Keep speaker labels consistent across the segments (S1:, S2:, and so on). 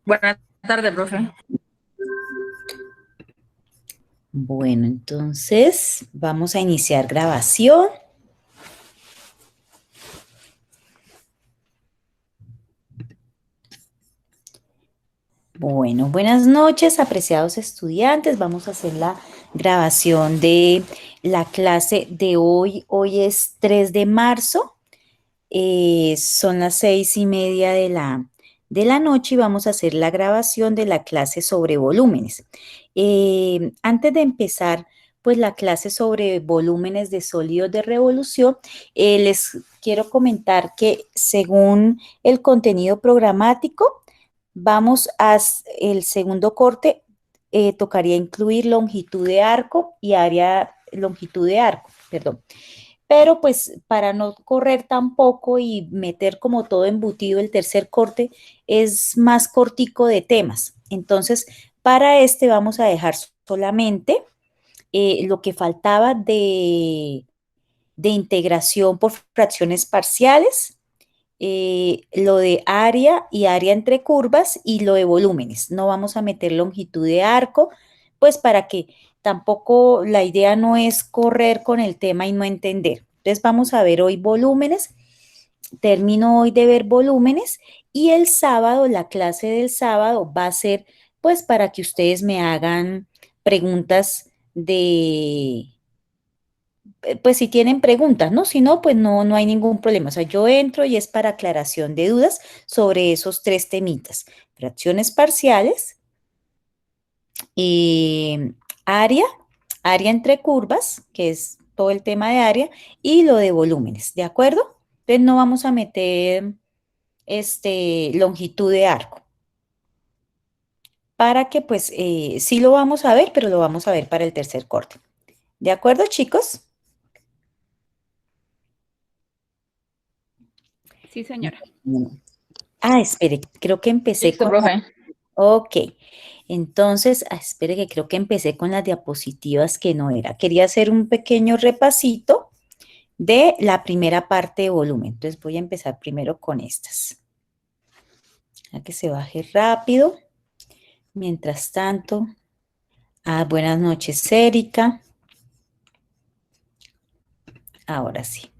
S1: Buenas tardes, profe.
S2: Bueno, entonces vamos a iniciar grabación. Bueno, buenas noches, apreciados estudiantes. Vamos a hacer la grabación de la clase de hoy. Hoy es 3 de marzo. Son las 6:30 de la noche y vamos a hacer la grabación de la clase sobre volúmenes. Antes de empezar, pues la clase sobre volúmenes de sólidos de revolución, les quiero comentar que según el contenido programático, el segundo corte, tocaría incluir longitud de arco y área, longitud de arco, perdón. Pero pues para no correr tampoco y meter como todo embutido, el tercer corte es más cortico de temas. Entonces, para este vamos a dejar solamente lo que faltaba de integración por fracciones parciales, lo de área y área entre curvas y lo de volúmenes. No vamos a meter longitud de arco, pues para que tampoco la idea no es correr con el tema y no entender. Entonces vamos a ver hoy volúmenes. Termino hoy de ver volúmenes y el sábado, la clase del sábado va a ser pues para que ustedes me hagan preguntas pues si tienen preguntas, ¿no? Si no, pues no hay ningún problema. O sea, yo entro y es para aclaración de dudas sobre esos tres temitas. Fracciones parciales, eh, área, área entre curvas, que es todo el tema de área, y lo de volúmenes, ¿de acuerdo? Entonces no vamos a meter longitud de arco, para que pues sí lo vamos a ver, pero lo vamos a ver para el tercer corte. ¿De acuerdo, chicos?
S1: Sí, señora.
S2: Bueno. Ah, espere, creo que empecé
S1: Listo,
S2: con
S1: profe.
S2: Ok, entonces, espere que creo que empecé con las diapositivas que no era. Quería hacer un pequeño repasito de la primera parte de volumen. Entonces voy a empezar primero con estas. A que se baje rápido. Mientras tanto, buenas noches, Erika. Ahora sí.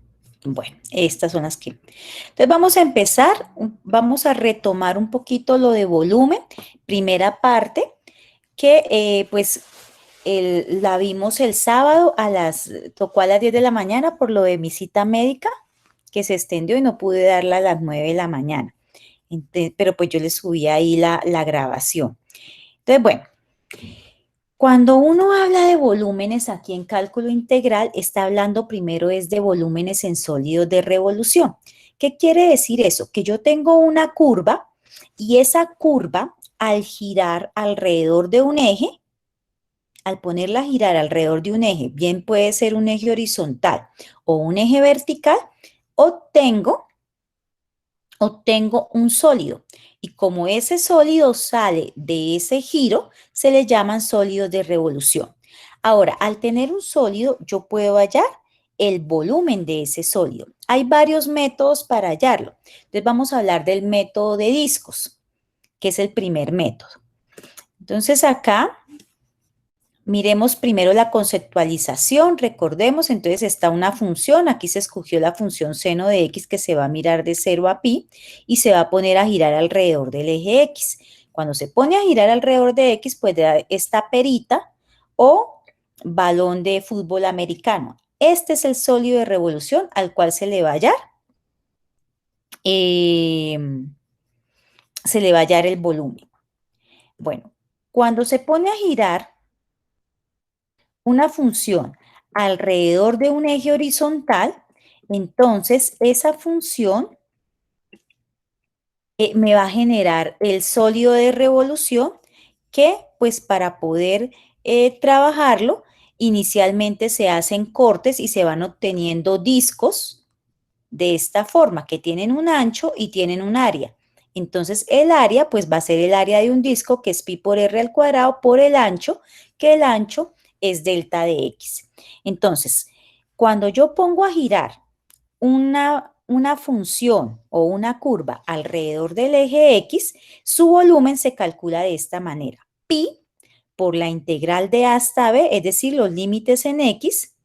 S2: Bueno, estas son las que... Entonces vamos a empezar, vamos a retomar un poquito lo de volumen. Primera parte, que pues la vimos el sábado tocó a las 10 de la mañana por lo de mi cita médica, que se extendió y no pude darla a las 9 de la mañana. Pero pues yo le subí ahí la grabación. Entonces, bueno, cuando uno habla de volúmenes aquí en cálculo integral, está hablando primero es de volúmenes en sólidos de revolución. ¿Qué quiere decir eso? Que yo tengo una curva y esa curva al girar alrededor de un eje, al ponerla a girar alrededor de un eje, bien puede ser un eje horizontal o un eje vertical, obtengo, obtengo un sólido. Y como ese sólido sale de ese giro, se le llaman sólidos de revolución. Ahora, al tener un sólido, yo puedo hallar el volumen de ese sólido. Hay varios métodos para hallarlo. Entonces vamos a hablar del método de discos, que es el primer método. Entonces acá miremos primero la conceptualización, recordemos, entonces está una función, aquí se escogió la función seno de x que se va a mirar de 0 a pi y se va a poner a girar alrededor del eje x. Cuando se pone a girar alrededor de x, pues da esta perita o balón de fútbol americano. Este es el sólido de revolución al cual eh, se le va a hallar el volumen. Bueno, cuando se pone a girar una función alrededor de un eje horizontal, entonces esa función me va a generar el sólido de revolución que pues para poder trabajarlo inicialmente se hacen cortes y se van obteniendo discos de esta forma que tienen un ancho y tienen un área. Entonces el área pues va a ser el área de un disco que es pi por r al cuadrado por el ancho, que el ancho es delta de x. Entonces, cuando yo pongo a girar una función o una curva alrededor del eje X, su volumen se calcula de esta manera. Pi por la integral de A hasta B, es decir, los límites en X,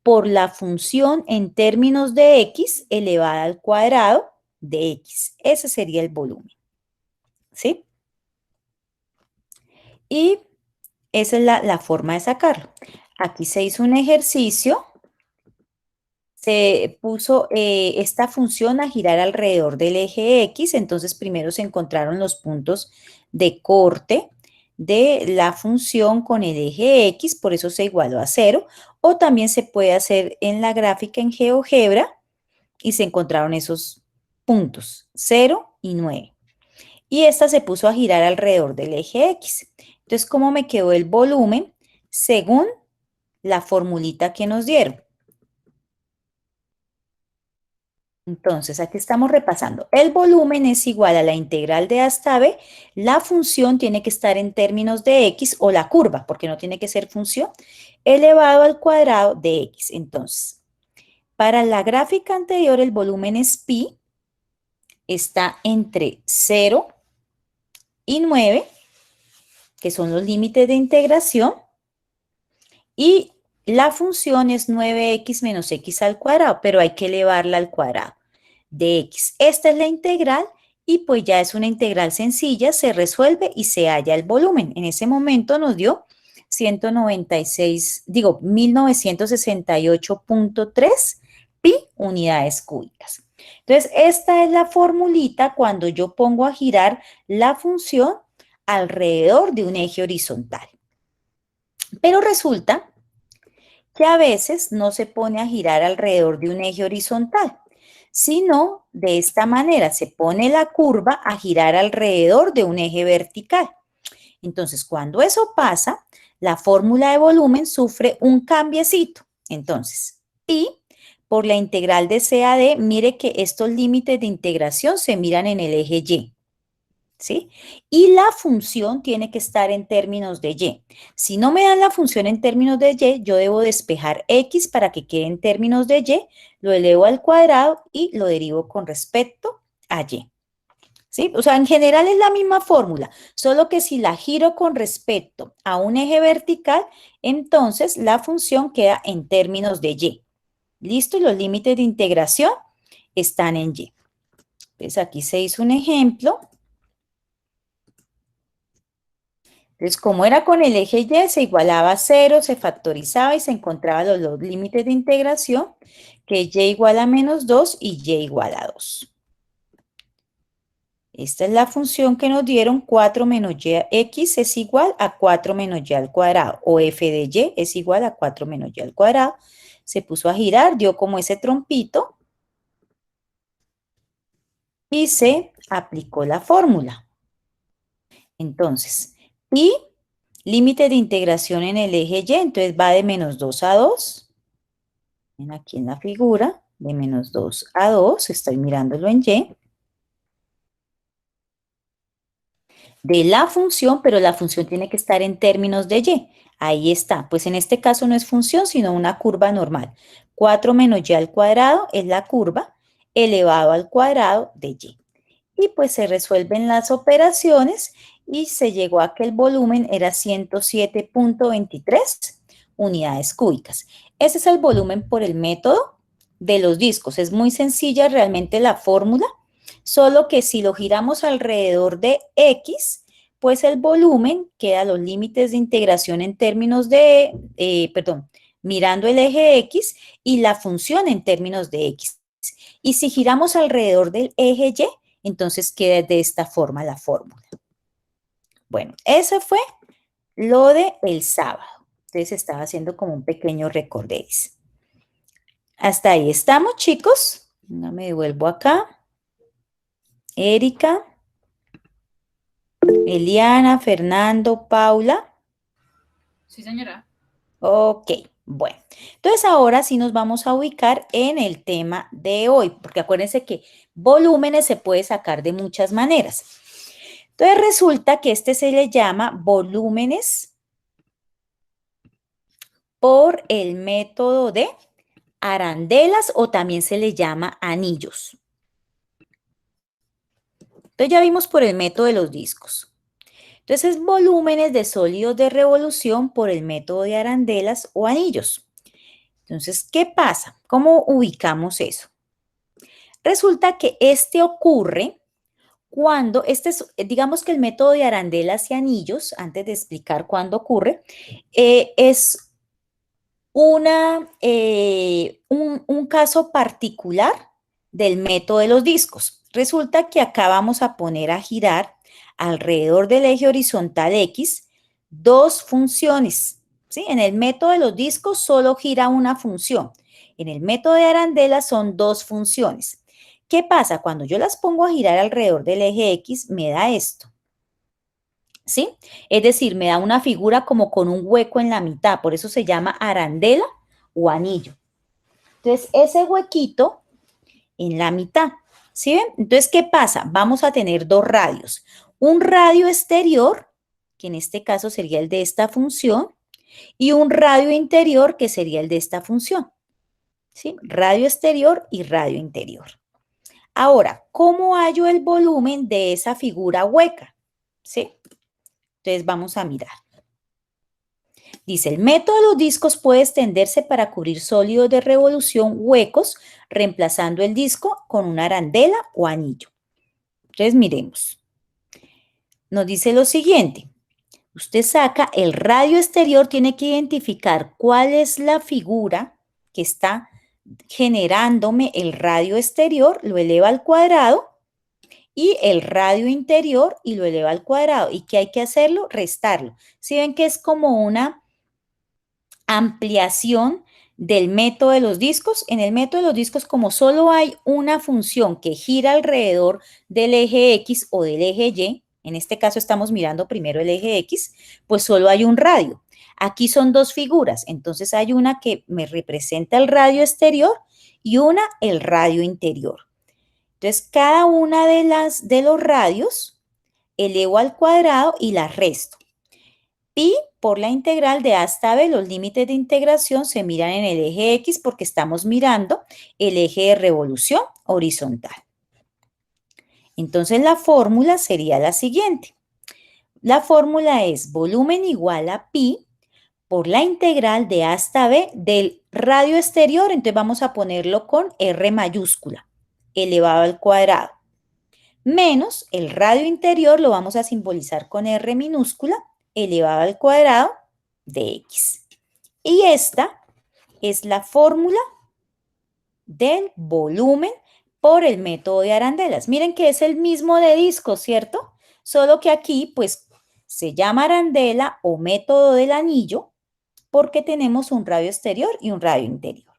S2: por la función en términos de X elevada al cuadrado de X. Ese sería el volumen. ¿Sí? Y esa es la forma de sacarlo. Aquí se hizo un ejercicio. Se puso esta función a girar alrededor del eje X, entonces primero se encontraron los puntos de corte de la función con el eje X, por eso se igualó a 0, o también se puede hacer en la gráfica en GeoGebra y se encontraron esos puntos, 0 y 9. Y esta se puso a girar alrededor del eje X. Entonces, ¿cómo me quedó el volumen? Según la formulita que nos dieron. Entonces, aquí estamos repasando. El volumen es igual a la integral de A hasta B. La función tiene que estar en términos de X o la curva, porque no tiene que ser función, elevado al cuadrado de X. Entonces, para la gráfica anterior, el volumen es pi, está entre 0 y 9, que son los límites de integración, y la función es 9x menos x al cuadrado, pero hay que elevarla al cuadrado de x. Esta es la integral y pues ya es una integral sencilla, se resuelve y se halla el volumen. En ese momento nos dio 1968.3 pi unidades cúbicas. Entonces, esta es la formulita cuando yo pongo a girar la función alrededor de un eje horizontal. Pero resulta que a veces no se pone a girar alrededor de un eje horizontal, sino de esta manera, se pone la curva a girar alrededor de un eje vertical. Entonces, cuando eso pasa, la fórmula de volumen sufre un cambiecito. Entonces, pi por la integral de C a D, mire que estos límites de integración se miran en el eje Y. ¿Sí? Y la función tiene que estar en términos de Y. Si no me dan la función en términos de Y, yo debo despejar X para que quede en términos de Y, lo elevo al cuadrado y lo derivo con respecto a Y. ¿Sí? O sea, en general es la misma fórmula, solo que si la giro con respecto a un eje vertical, entonces la función queda en términos de Y. ¿Listo? Y los límites de integración están en Y. Entonces aquí se hizo un ejemplo. Entonces, como era con el eje Y, se igualaba a 0, se factorizaba y se encontraban los límites de integración, que Y igual a menos 2 y Y igual a 2. Esta es la función que nos dieron, 4 menos Y, X es igual a 4 menos Y al cuadrado, o F de Y es igual a 4 menos Y al cuadrado. Se puso a girar, dio como ese trompito y se aplicó la fórmula. Entonces, pi límite de integración en el eje Y, entonces va de menos 2 a 2. Ven aquí en la figura, de menos 2 a 2, estoy mirándolo en Y. De la función, pero la función tiene que estar en términos de Y. Ahí está. Pues en este caso no es función, sino una curva normal. 4 menos Y al cuadrado es la curva elevado al cuadrado de Y. Y pues se resuelven las operaciones y se llegó a que el volumen era 107.23 unidades cúbicas. Ese es el volumen por el método de los discos. Es muy sencilla realmente la fórmula, solo que si lo giramos alrededor de X, pues el volumen queda los límites de integración en términos de, mirando el eje X y la función en términos de X. Y si giramos alrededor del eje Y, entonces queda de esta forma la fórmula. Bueno, eso fue lo del sábado. Entonces estaba haciendo como un pequeño recordéis. Hasta ahí estamos, chicos. No me devuelvo acá. Erika, Eliana, Fernando, Paula.
S1: Sí, señora.
S2: Ok, bueno. Entonces ahora sí nos vamos a ubicar en el tema de hoy, porque acuérdense que volúmenes se puede sacar de muchas maneras. Entonces resulta que este se le llama volúmenes por el método de arandelas o también se les llama anillos. Entonces ya vimos por el método de los discos. Entonces, volúmenes de sólidos de revolución por el método de arandelas o anillos. Entonces, ¿qué pasa? ¿Cómo ubicamos eso? Resulta que ocurre cuando, digamos que el método de arandelas y anillos, antes de explicar cuándo ocurre, es un caso particular del método de los discos. Resulta que acá vamos a poner a girar alrededor del eje horizontal X dos funciones. ¿Sí? En el método de los discos solo gira una función. En el método de arandelas son dos funciones. ¿Qué pasa? Cuando yo las pongo a girar alrededor del eje X, me da esto. ¿Sí? Es decir, me da una figura como con un hueco en la mitad, por eso se llama arandela o anillo. Entonces, ese huequito en la mitad, ¿sí ven? Entonces, ¿qué pasa? Vamos a tener dos radios. Un radio exterior, que en este caso sería el de esta función, y un radio interior, que sería el de esta función. ¿Sí? Radio exterior y radio interior. Ahora, ¿cómo hallo el volumen de esa figura hueca? ¿Sí? Entonces, vamos a mirar. Dice, el método de los discos puede extenderse para cubrir sólidos de revolución huecos, reemplazando el disco con una arandela o anillo. Entonces, miremos. Nos dice lo siguiente. Usted saca el radio exterior, tiene que identificar cuál es la figura que está generándome el radio exterior, lo eleva al cuadrado, y el radio interior y lo eleva al cuadrado. ¿Y qué hay que hacerlo? Restarlo. ¿Sí ven que es como una ampliación del método de los discos? En el método de los discos, como solo hay una función que gira alrededor del eje X o del eje Y, en este caso estamos mirando primero el eje X, pues solo hay un radio. Aquí son dos figuras, entonces hay una que me representa el radio exterior y una el radio interior. Entonces, cada una de los radios elevo al cuadrado y la resto. Pi por la integral de A hasta B, los límites de integración se miran en el eje X porque estamos mirando el eje de revolución horizontal. Entonces, la fórmula sería la siguiente. La fórmula es volumen igual a pi por la integral de A hasta B del radio exterior, entonces vamos a ponerlo con R mayúscula, elevado al cuadrado, menos el radio interior, lo vamos a simbolizar con R minúscula, elevado al cuadrado de X. Y esta es la fórmula del volumen por el método de arandelas. Miren que es el mismo de disco, ¿cierto? Solo que aquí, pues, se llama arandela o método del anillo porque tenemos un radio exterior y un radio interior.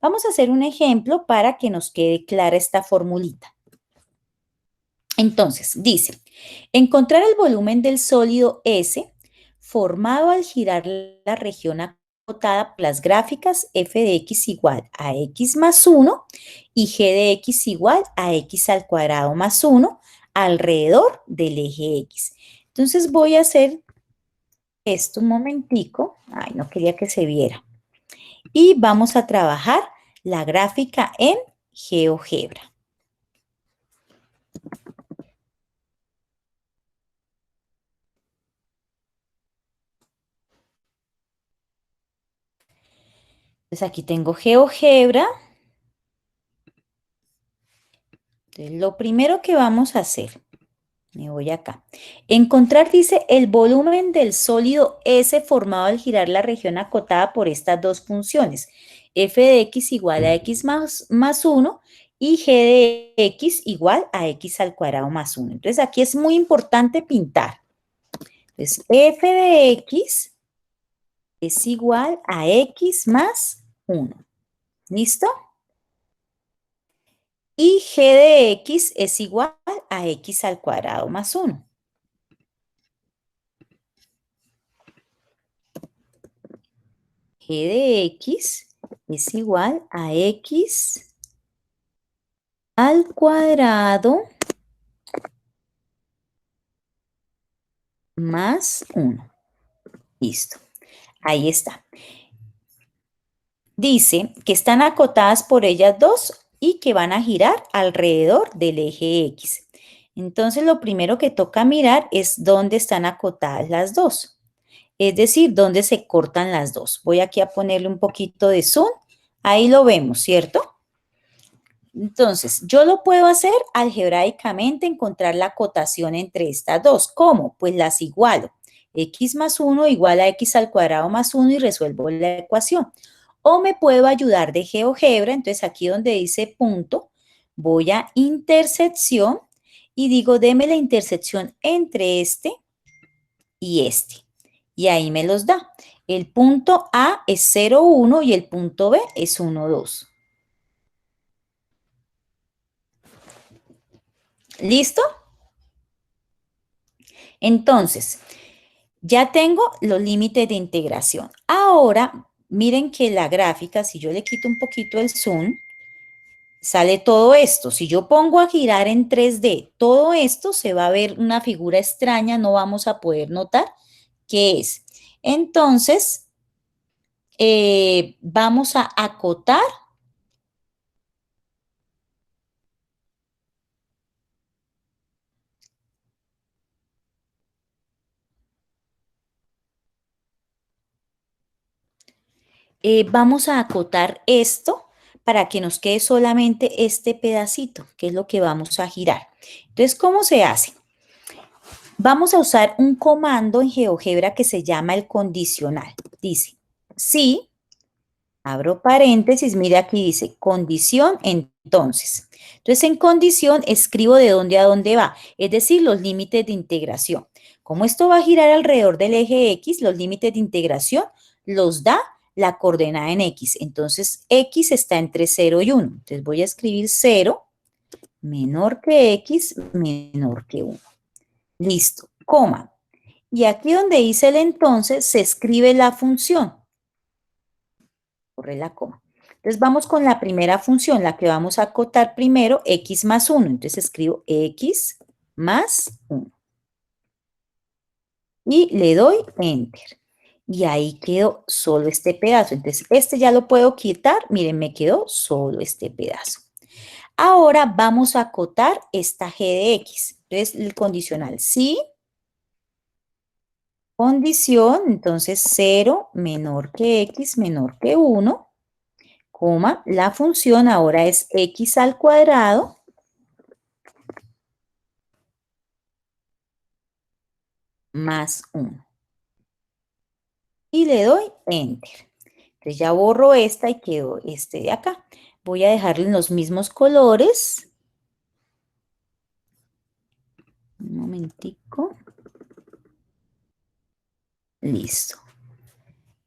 S2: Vamos a hacer un ejemplo para que nos quede clara esta formulita. Entonces, dice, encontrar el volumen del sólido S formado al girar la región acotada por las gráficas f de x igual a x más 1 y g de x igual a x al cuadrado más 1 alrededor del eje X. Entonces voy a hacer esto un momentico. Ay, no quería que se viera. Y vamos a trabajar la gráfica en GeoGebra. Entonces aquí tengo GeoGebra. Entonces, lo primero que vamos a hacer, me voy acá, encontrar, dice, el volumen del sólido S formado al girar la región acotada por estas dos funciones, f de x igual a x más 1 y g de x igual a x al cuadrado más 1. Entonces, aquí es muy importante pintar. Entonces, f de x es igual a x más 1. ¿Listo? Y g de x es igual a x al cuadrado más 1. G de x es igual a x al cuadrado más 1. Listo. Ahí está. dice que están acotadas por ellas dos y que van a girar alrededor del eje X. Entonces, lo primero que toca mirar es dónde están acotadas las dos, es decir, dónde se cortan las dos. Voy aquí a ponerle un poquito de zoom. Ahí lo vemos, ¿cierto? Entonces, yo lo puedo hacer algebraicamente, encontrar la acotación entre estas dos. ¿Cómo? Pues las igualo. X más 1 igual a x al cuadrado más 1 y resuelvo la ecuación. O me puedo ayudar de GeoGebra, entonces aquí donde dice punto, voy a intersección y digo, deme la intersección entre este y este. Y ahí me los da. El punto A es 0, 1 y el punto B es 1, 2. ¿Listo? Entonces, ya tengo los límites de integración. Ahora, miren que la gráfica, si yo le quito un poquito el zoom, sale todo esto. Si yo pongo a girar en 3D, todo esto se va a ver una figura extraña, no vamos a poder notar qué es. Entonces, vamos a acotar. Vamos a acotar esto para que nos quede solamente este pedacito, que es lo que vamos a girar. Entonces, ¿cómo se hace? Vamos a usar un comando en GeoGebra que se llama el condicional. Dice, si, abro paréntesis, mire aquí dice, condición, entonces. Entonces, en condición escribo de dónde a dónde va, es decir, los límites de integración. Como esto va a girar alrededor del eje X, los límites de integración los da la coordenada en X. Entonces, X está entre 0 y 1. Entonces, voy a escribir 0 menor que X menor que 1. Listo, coma. Y aquí donde dice el entonces, se escribe la función. Corre la coma. Entonces vamos con la primera función, la que vamos a acotar primero, x más 1. Entonces escribo x más 1. Y le doy enter. Y ahí quedó solo este pedazo. Entonces este ya lo puedo quitar. Miren, me quedó solo este pedazo. Ahora vamos a acotar esta g de x. Entonces el condicional sí. Condición, entonces 0 menor que x menor que 1, coma, la función ahora es x al cuadrado más 1. Y le doy enter. Entonces ya borro esta y quedó este de acá. Voy a dejarle en los mismos colores. Un momentico. Listo.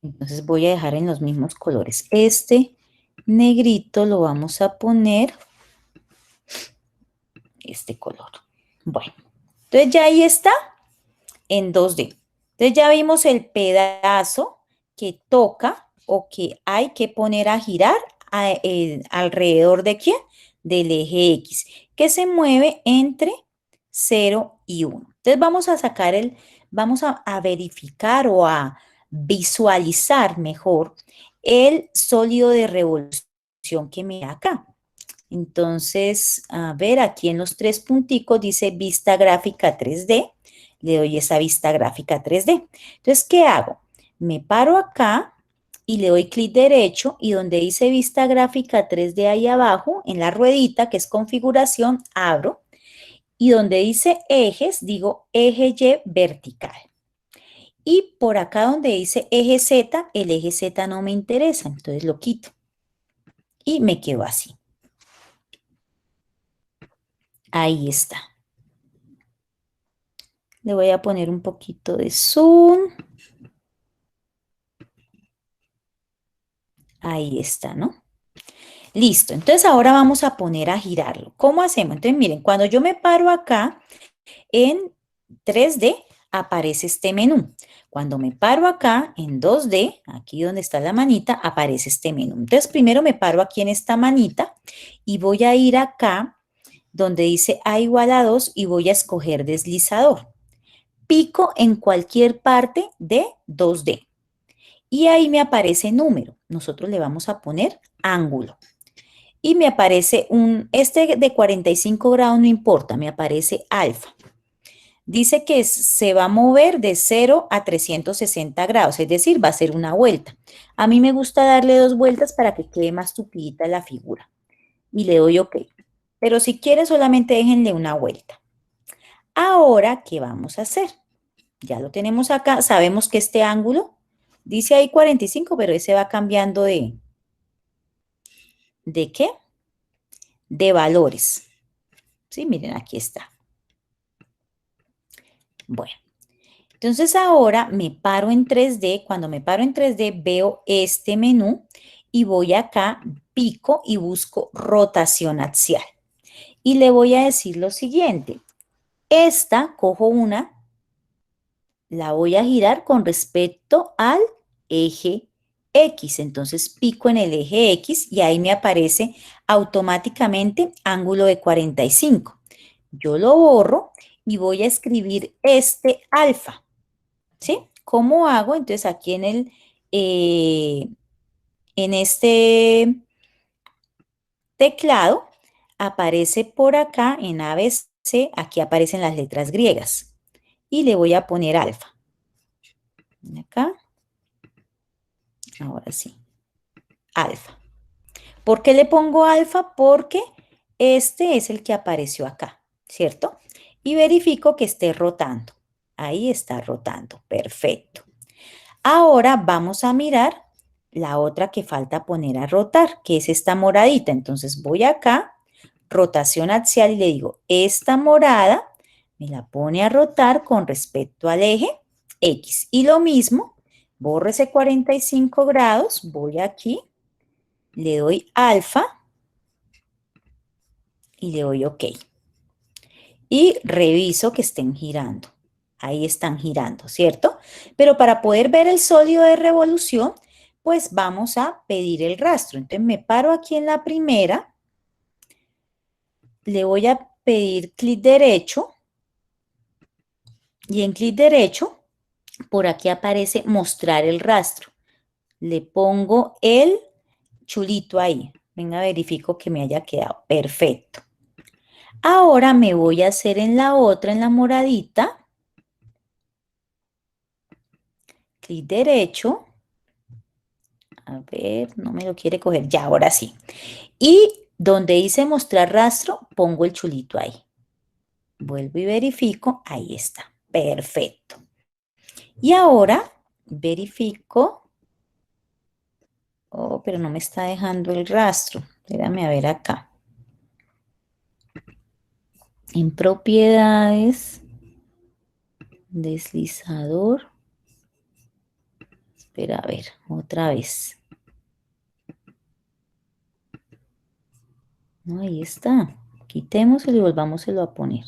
S2: Entonces voy a dejar en los mismos colores. Este negrito lo vamos a poner este color. Bueno, entonces ya ahí está en 2D. Entonces ya vimos el pedazo que toca o que hay que poner a girar alrededor de ¿quién? Del eje X, que se mueve entre 0 y 1. Entonces vamos a sacar vamos a verificar o a visualizar mejor el sólido de revolución que me da acá. Entonces, a ver, aquí en los tres punticos dice vista gráfica 3D. Le doy esa vista gráfica 3D. Entonces, ¿qué hago? Me paro acá y le doy clic derecho y donde dice vista gráfica 3D ahí abajo, en la ruedita que es configuración, abro. Y donde dice ejes, digo eje Y vertical. Y por acá donde dice eje Z, el eje Z no me interesa, entonces lo quito. Y me quedo así. Ahí está. Le voy a poner un poquito de zoom. Ahí está, ¿no? Listo. Entonces ahora vamos a poner a girarlo. ¿Cómo hacemos? Entonces miren, cuando yo me paro acá en 3D, aparece este menú. Cuando me paro acá en 2D, aquí donde está la manita, aparece este menú. Entonces primero me paro aquí en esta manita y voy a ir acá donde dice A igual a 2 y voy a escoger deslizador. Pico en cualquier parte de 2D y ahí me aparece número. Nosotros le vamos a poner ángulo. Y me aparece este de 45 grados no importa, me aparece alfa. Dice que se va a mover de 0 a 360 grados, es decir, va a ser una vuelta. A mí me gusta darle 2 vueltas para que quede más tupidita la figura. Y le doy OK. Pero si quiere, solamente déjenle una vuelta. Ahora, ¿qué vamos a hacer? Ya lo tenemos acá. Sabemos que este ángulo, dice ahí 45, pero ese va cambiando ¿de qué? De valores. Sí, miren, aquí está. Bueno, entonces ahora me paro en 3D. Cuando me paro en 3D veo este menú y voy acá, pico y busco rotación axial. Y le voy a decir lo siguiente. Esta, cojo una, la voy a girar con respecto al eje X. Entonces pico en el eje X y ahí me aparece automáticamente ángulo de 45. Yo lo borro y voy a escribir este alfa. ¿Sí? ¿Cómo hago? Entonces aquí en este teclado aparece por acá en ABC, aquí aparecen las letras griegas. Y le voy a poner alfa. Acá. Ahora sí. Alfa. ¿Por qué le pongo alfa? Porque este es el que apareció acá, ¿cierto? Y verifico que esté rotando. Ahí está rotando. Perfecto. Ahora vamos a mirar la otra que falta poner a rotar, que es esta moradita. Entonces voy acá, rotación axial, y le digo, esta morada me la pone a rotar con respecto al eje X. Y lo mismo, borro ese 45 grados, voy aquí, le doy alfa y le doy OK. Y reviso que estén girando. Ahí están girando, ¿cierto? Pero para poder ver el sólido de revolución, pues vamos a pedir el rastro. Entonces me paro aquí en la primera, le voy a pedir clic derecho y en clic derecho, por aquí aparece mostrar el rastro. Le pongo el chulito ahí. Venga, verifico que me haya quedado. Perfecto. Ahora me voy a hacer en la otra, en la moradita. Clic derecho. A ver, no me lo quiere coger. Ya, ahora sí. Y donde dice mostrar rastro, pongo el chulito ahí. Vuelvo y verifico. Ahí está. Perfecto. Y ahora verifico. Oh, pero no me está dejando el rastro. Espérame a ver acá. En propiedades. Deslizador. Espera, a ver, otra vez. No, ahí está. Quitémoselo y volvámoselo a poner.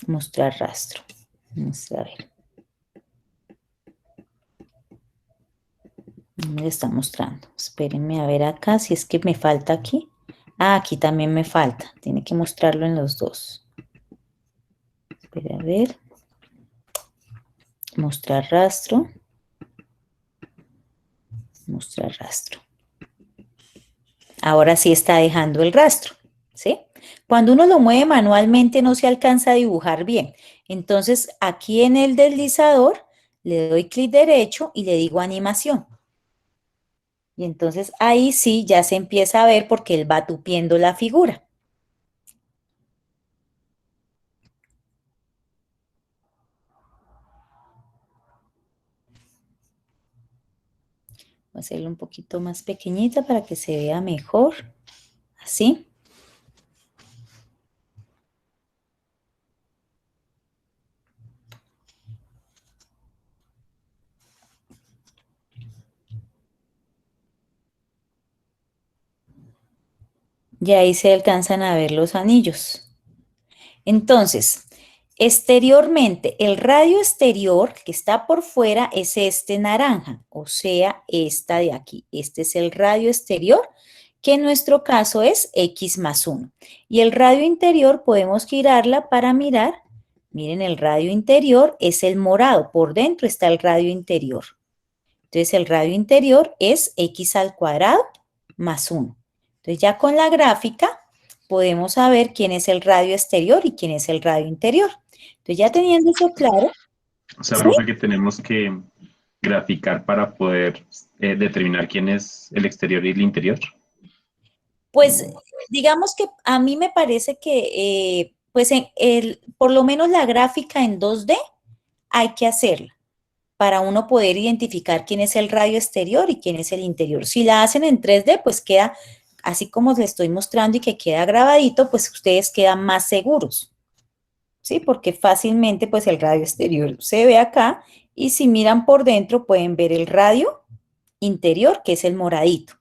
S2: Mostrar rastro. Vamos a ver. No me lo está mostrando. Espérenme a ver acá si es que me falta aquí. Ah, aquí también me falta. Tiene que mostrarlo en los dos. Espera a ver. Mostrar rastro. Mostrar rastro. Ahora sí está dejando el rastro, ¿sí? Cuando uno lo mueve manualmente no se alcanza a dibujar bien. Entonces, aquí en el deslizador le doy clic derecho y le digo animación. Y entonces ahí sí ya se empieza a ver porque él va tupiendo la figura. Voy a hacerlo un poquito más pequeñita para que se vea mejor. Así. Y ahí se alcanzan a ver los anillos. Entonces, exteriormente, el radio exterior que está por fuera es este naranja, o sea, esta de aquí. Este es el radio exterior, que en nuestro caso es X más 1. Y el radio interior podemos girarla para mirar Miren, el radio interior es el morado. Por dentro está el radio interior. Entonces, el radio interior es x al cuadrado más 1. Entonces, ya con la gráfica podemos saber quién es el radio exterior y quién es el radio interior. Entonces, ya teniendo eso claro,
S3: O sea,
S2: ¿sí?
S3: profe, que tenemos que graficar para poder determinar quién es el exterior y el interior.
S2: Pues digamos que a mí me parece que pues por lo menos la gráfica en 2D hay que hacerla para uno poder identificar quién es el radio exterior y quién es el interior. Si la hacen en 3D, pues queda así como les estoy mostrando y que queda grabadito, pues ustedes quedan más seguros, ¿sí? Porque fácilmente pues el radio exterior se ve acá y si miran por dentro pueden ver el radio interior, que es el moradito,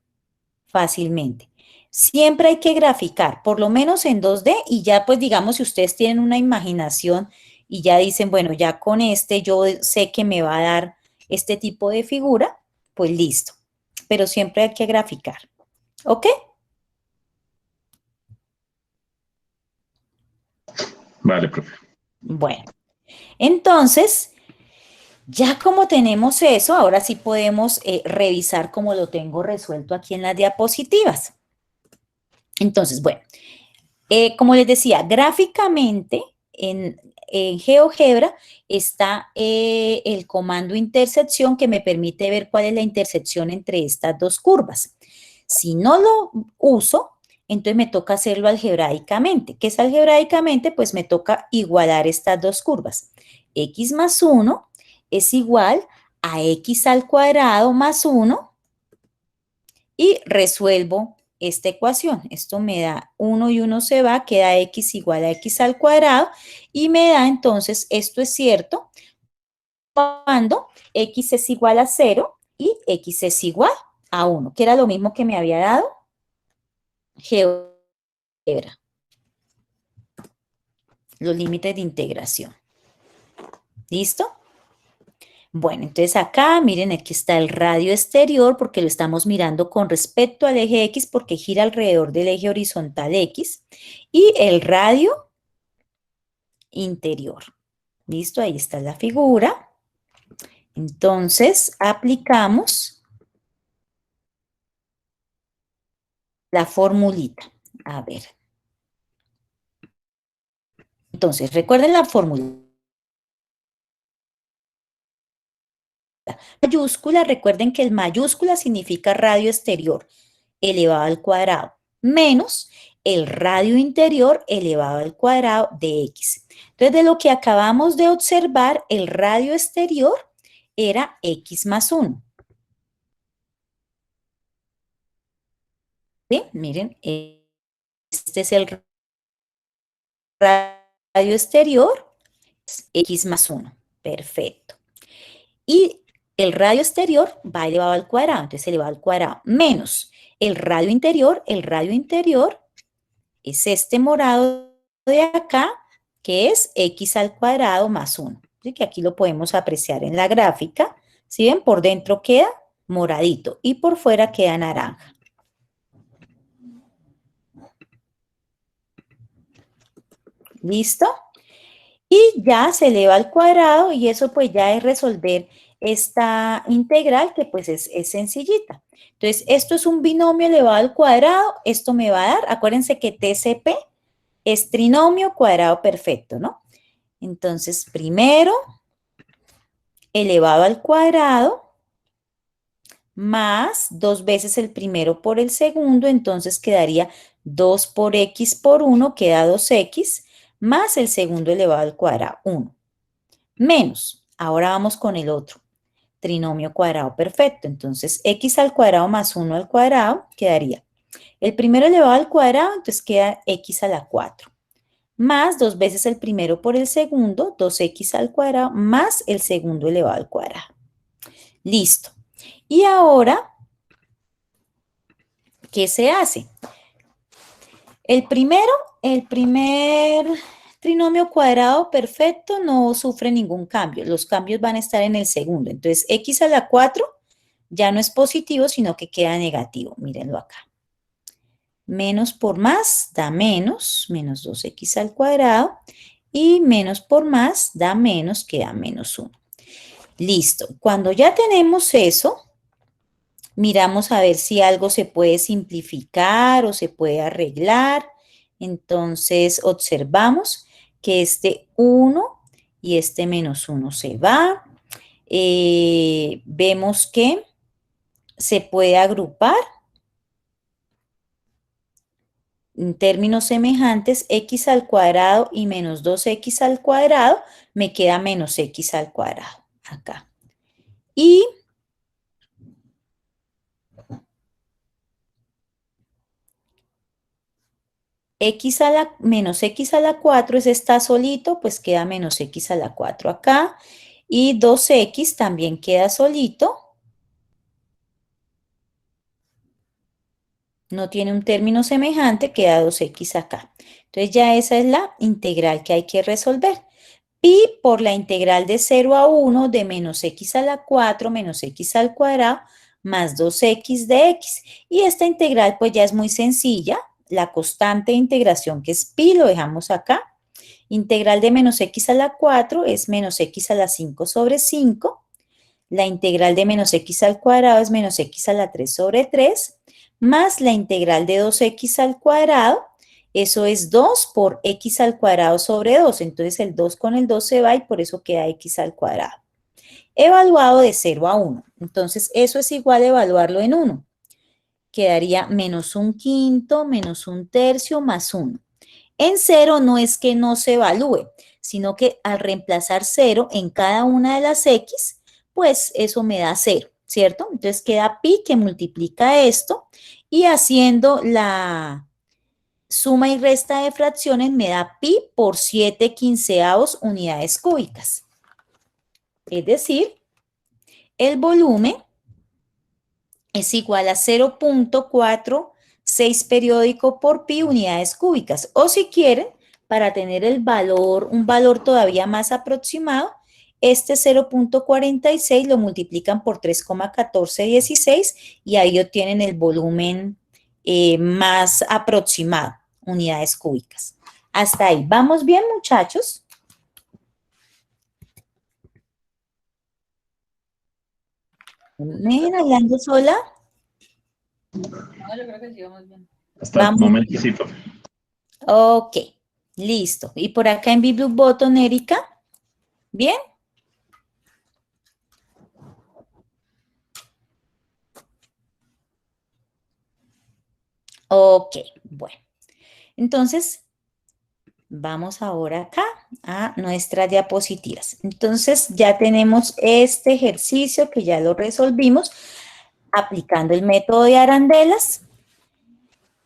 S2: fácilmente. Siempre hay que graficar, por lo menos en 2D, y ya pues digamos si ustedes tienen una imaginación y ya dicen, bueno, ya con este yo sé que me va a dar este tipo de figura, pues listo. Pero siempre hay que graficar, ¿ok?
S3: Vale, profe.
S2: Bueno, entonces, ya como tenemos eso, ahora sí podemos revisar cómo lo tengo resuelto aquí en las diapositivas. Entonces, bueno, como les decía, gráficamente en GeoGebra está el comando intersección que me permite ver cuál es la intersección entre estas dos curvas. Si no lo uso, entonces me toca hacerlo algebraicamente. ¿Qué es algebraicamente? Pues me toca igualar estas dos curvas. X más 1 es igual a x al cuadrado más 1 y resuelvo esta ecuación. Esto me da 1 y 1 se va, queda x igual a x al cuadrado y me da entonces, esto es cierto, cuando x es igual a 0 y x es igual a 1, que era lo mismo que me había dado GeoGebra. Los límites de integración. ¿Listo? Bueno, entonces acá, miren, aquí está el radio exterior porque lo estamos mirando con respecto al eje X porque gira alrededor del eje horizontal X y el radio interior. ¿Listo? Ahí está la figura. Entonces, aplicamos la formulita. A ver. Entonces, recuerden la fórmula. Mayúscula, recuerden que el mayúscula significa radio exterior elevado al cuadrado, menos el radio interior elevado al cuadrado de x. Entonces, de lo que acabamos de observar, el radio exterior era x más 1. ¿Sí? Miren, este es el radio exterior, x más 1. Perfecto. Y el radio exterior va elevado al cuadrado, entonces elevado al cuadrado, menos el radio interior es este morado de acá, que es x al cuadrado más 1. Así que aquí lo podemos apreciar en la gráfica. Si ven, por dentro queda moradito y por fuera queda naranja. ¿Listo? Y ya se eleva al cuadrado y eso pues ya es resolver esta integral que pues es sencillita. Entonces, esto es un binomio elevado al cuadrado, esto me va a dar, acuérdense que TCP es trinomio cuadrado perfecto, ¿no? Entonces, primero elevado al cuadrado más 2 veces el primero por el segundo, entonces quedaría 2 por x por 1, queda 2x, más el segundo elevado al cuadrado, 1. Menos, ahora vamos con el otro, trinomio cuadrado perfecto. Entonces, x al cuadrado más 1 al cuadrado quedaría el primero elevado al cuadrado, entonces queda x a la 4. Más 2 veces el primero por el segundo, 2x al cuadrado, más el segundo elevado al cuadrado. Listo. Y ahora, ¿qué se hace? El primer trinomio cuadrado perfecto no sufre ningún cambio. Los cambios van a estar en el segundo. Entonces, x a la 4 ya no es positivo, sino que queda negativo. Mírenlo acá. Menos por más da menos 2x al cuadrado. Y menos por más da menos, queda menos 1. Listo. Cuando ya tenemos eso, miramos a ver si algo se puede simplificar o se puede arreglar. Entonces, observamos que este 1 y este menos 1 se va. Vemos que se puede agrupar en términos semejantes, x al cuadrado y menos 2x al cuadrado, me queda menos x al cuadrado acá. Y menos x a la 4, ese está solito, pues queda menos x a la 4 acá. Y 2x también queda solito. No tiene un término semejante, queda 2x acá. Entonces ya esa es la integral que hay que resolver. Pi por la integral de 0 a 1 de menos x a la 4 menos x al cuadrado más 2x de x. Y esta integral pues ya es muy sencilla. La constante de integración que es pi lo dejamos acá. Integral de menos x a la 4 es menos x a la 5 sobre 5. La integral de menos x al cuadrado es menos x a la 3 sobre 3. Más la integral de 2x al cuadrado. Eso es 2 por x al cuadrado sobre 2. Entonces el 2 con el 2 se va y por eso queda x al cuadrado. Evaluado de 0 a 1. Entonces eso es igual a evaluarlo en 1. Quedaría menos 1/5 menos 1/3 más 1. En 0 no es que no se evalúe, sino que al reemplazar 0 en cada una de las x, pues eso me da 0, ¿cierto? Entonces queda pi que multiplica esto y haciendo la suma y resta de fracciones me da pi por 7/15 unidades cúbicas. Es decir, el volumen es igual a 0.46 periódico por pi unidades cúbicas. O si quieren, para tener el valor, un valor todavía más aproximado, este 0.46 lo multiplican por 3,1416 y ahí obtienen el volumen más aproximado, unidades cúbicas. Hasta ahí. ¿Vamos bien, muchachos? ¿Me ven hablando sola?
S1: No, yo creo que sí, vamos bien.
S3: Hasta el momentito.
S2: Ok, listo. Y por acá en BiBlueButton, Erika, ¿bien? Ok, bueno. Entonces, vamos ahora acá a nuestras diapositivas. Entonces, ya tenemos este ejercicio que ya lo resolvimos aplicando el método de arandelas.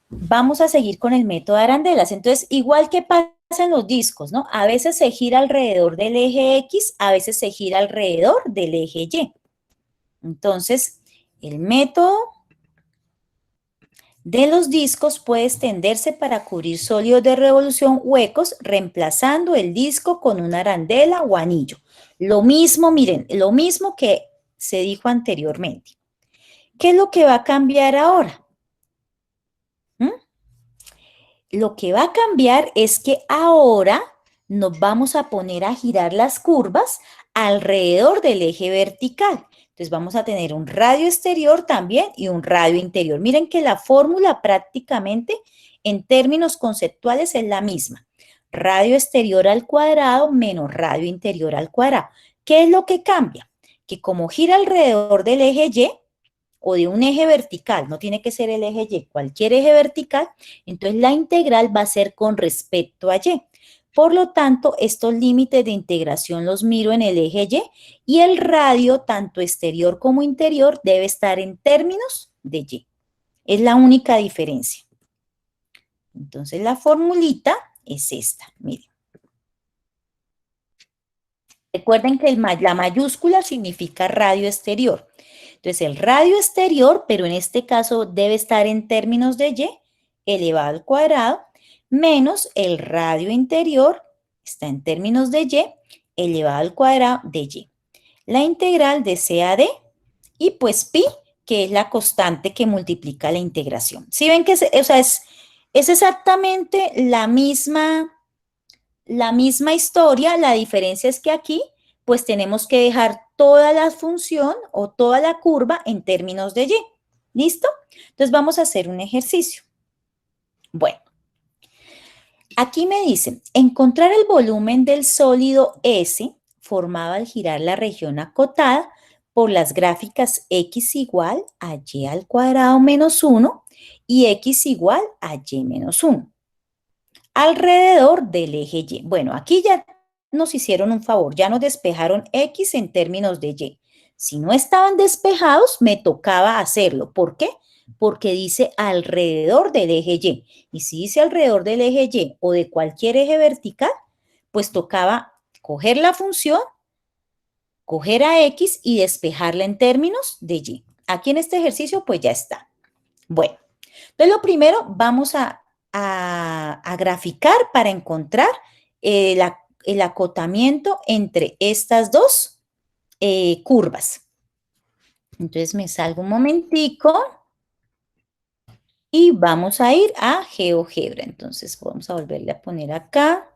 S2: Vamos a seguir con el método de arandelas. Entonces, igual que pasa en los discos, ¿no? A veces se gira alrededor del eje X, a veces se gira alrededor del eje Y. Entonces, el método de los discos puede extenderse para cubrir sólidos de revolución huecos, reemplazando el disco con una arandela o anillo. Lo mismo, miren, lo mismo que se dijo anteriormente. ¿Qué es lo que va a cambiar ahora? Lo que va a cambiar es que ahora nos vamos a poner a girar las curvas alrededor del eje vertical. Entonces vamos a tener un radio exterior también y un radio interior. Miren que la fórmula prácticamente en términos conceptuales es la misma. Radio exterior al cuadrado menos radio interior al cuadrado. ¿Qué es lo que cambia? Que como gira alrededor del eje Y, o de un eje vertical, no tiene que ser el eje Y, cualquier eje vertical, entonces la integral va a ser con respecto a Y. Por lo tanto, estos límites de integración los miro en el eje y el radio, tanto exterior como interior, debe estar en términos de Y. Es la única diferencia. Entonces, la formulita es esta, miren. Recuerden que la mayúscula significa radio exterior. Entonces, el radio exterior, pero en este caso debe estar en términos de Y elevado al cuadrado, menos el radio interior, está en términos de Y elevado al cuadrado de Y. La integral de C a D y pues pi, que es la constante que multiplica la integración. ¿Sí ven que es exactamente la misma la misma historia, la diferencia es que aquí pues tenemos que dejar toda la función o toda la curva en términos de y. ¿Listo? Entonces vamos a hacer un ejercicio. Bueno, aquí me dicen, encontrar el volumen del sólido S formado al girar la región acotada por las gráficas x igual a y al cuadrado menos 1 y x igual a y menos 1 alrededor del eje Y. Bueno, aquí ya nos hicieron un favor, ya nos despejaron X en términos de Y. Si no estaban despejados, me tocaba hacerlo. ¿Por qué? Porque dice alrededor del eje Y. Y si dice alrededor del eje Y o de cualquier eje vertical, pues tocaba coger la función, coger a X y despejarla en términos de Y. Aquí en este ejercicio, pues ya está. Bueno, entonces lo primero vamos a graficar para encontrar el acotamiento entre estas dos curvas. Entonces me salgo un momentico y vamos a ir a GeoGebra. Entonces vamos a volverle a poner acá.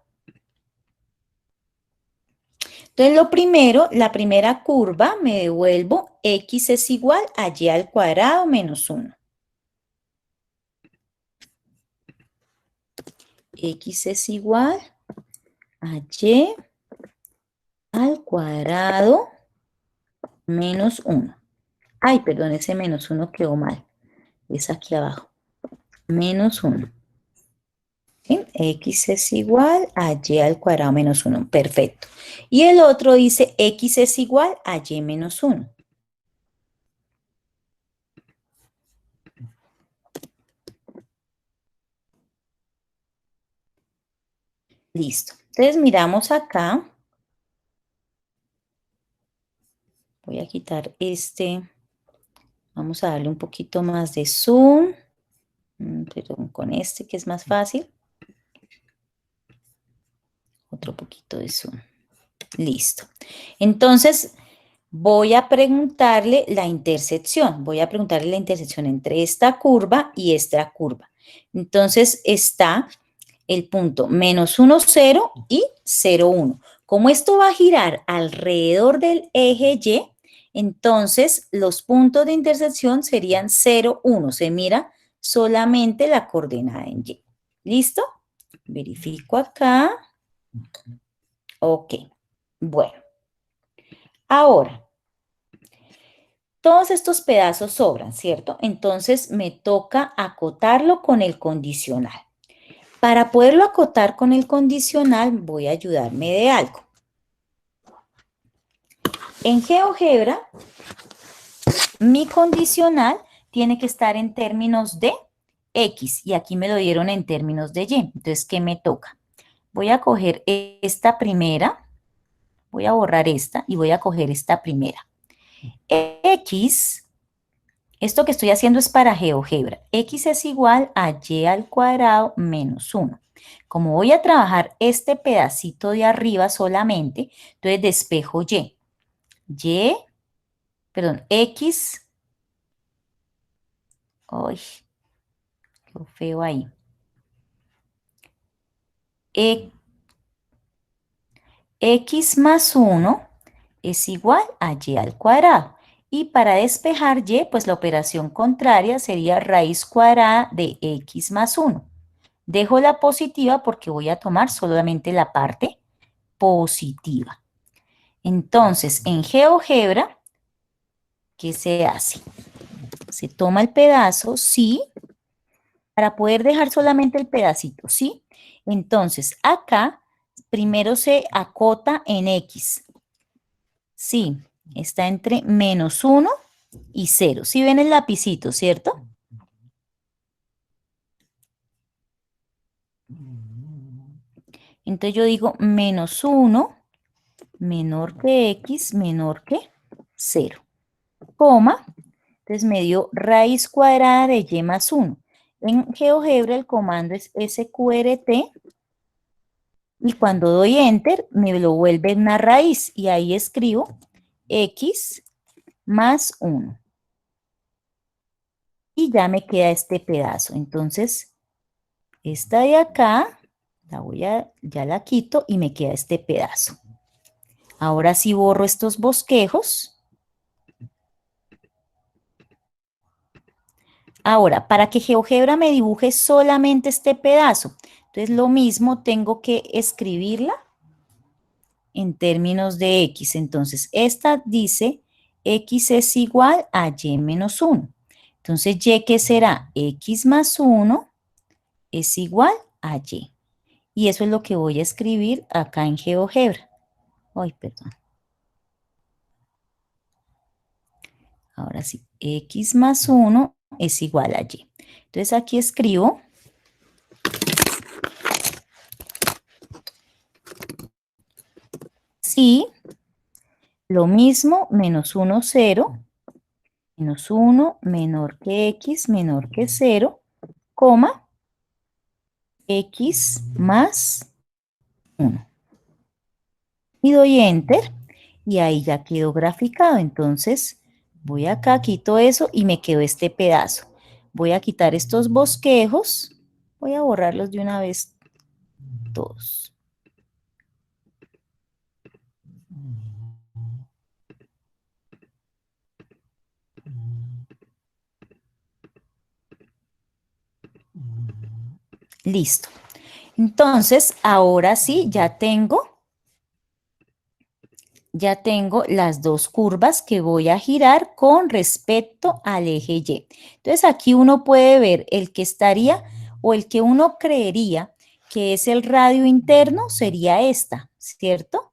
S2: Entonces lo primero, la primera curva me devuelvo x es igual a y al cuadrado menos 1. X es igual a y al cuadrado menos 1. Ay, perdón, ese menos 1 quedó mal. Es aquí abajo. Menos 1. ¿Sí? X es igual a y al cuadrado menos 1. Perfecto. Y el otro dice x es igual a y menos 1. Listo. Entonces miramos acá. Voy a quitar este. Vamos a darle un poquito más de zoom. Perdón, con este que es más fácil. Otro poquito de zoom. Listo. Entonces, voy a preguntarle la intersección. Voy a preguntarle la intersección entre esta curva y esta curva. Entonces, está el punto menos 1, 0 y 0, 1. Como esto va a girar alrededor del eje Y, entonces los puntos de intersección serían 0, 1. Se mira solamente la coordenada en Y. ¿Listo? Verifico acá. Ok. Bueno. Ahora, todos estos pedazos sobran, ¿cierto? Entonces me toca acotarlo con el condicional. Para poderlo acotar con el condicional voy a ayudarme de algo. En GeoGebra, mi condicional tiene que estar en términos de X y aquí me lo dieron en términos de Y. Entonces, ¿qué me toca? Voy a coger esta primera, voy a borrar esta y voy a coger esta primera. X, esto que estoy haciendo es para GeoGebra. X es igual a Y al cuadrado menos 1. Como voy a trabajar este pedacito de arriba solamente, entonces despejo Y. X. Ay, qué feo ahí. X más 1 es igual a Y al cuadrado. Y para despejar Y, pues la operación contraria sería raíz cuadrada de X más 1. Dejo la positiva porque voy a tomar solamente la parte positiva. Entonces, en GeoGebra, ¿qué se hace? Se toma el pedazo, sí, para poder dejar solamente el pedacito, ¿sí? Entonces, acá primero se acota en X. Sí, está entre menos 1 y 0. ¿Sí ven el lapicito, cierto? Entonces yo digo menos 1 menor que X menor que 0. Coma. Entonces me dio raíz cuadrada de Y más 1. En GeoGebra el comando es SQRT y cuando doy Enter me lo vuelve una raíz y ahí escribo X más 1. Y ya me queda este pedazo. Entonces, esta de acá Ya la quito y me queda este pedazo. Ahora sí borro estos bosquejos. Ahora, para que GeoGebra me dibuje solamente este pedazo, entonces lo mismo tengo que escribirla en términos de X. Entonces, esta dice X es igual a Y menos 1. Entonces, Y, ¿qué será? X más 1 es igual a Y. Y eso es lo que voy a escribir acá en GeoGebra. Ay, perdón. Ahora sí, X más 1 es igual a Y. Entonces, aquí escribo sí, lo mismo, menos 1, 0, menos 1 menor que X menor que 0, coma, X más 1. Y doy Enter y ahí ya quedó graficado. Entonces voy acá, quito eso y me quedó este pedazo. Voy a quitar estos bosquejos. Voy a borrarlos de una vez todos. Listo. Entonces, ahora sí, ya tengo las dos curvas que voy a girar con respecto al eje Y. Entonces, aquí uno puede ver el que estaría o el que uno creería que es el radio interno sería esta, ¿cierto?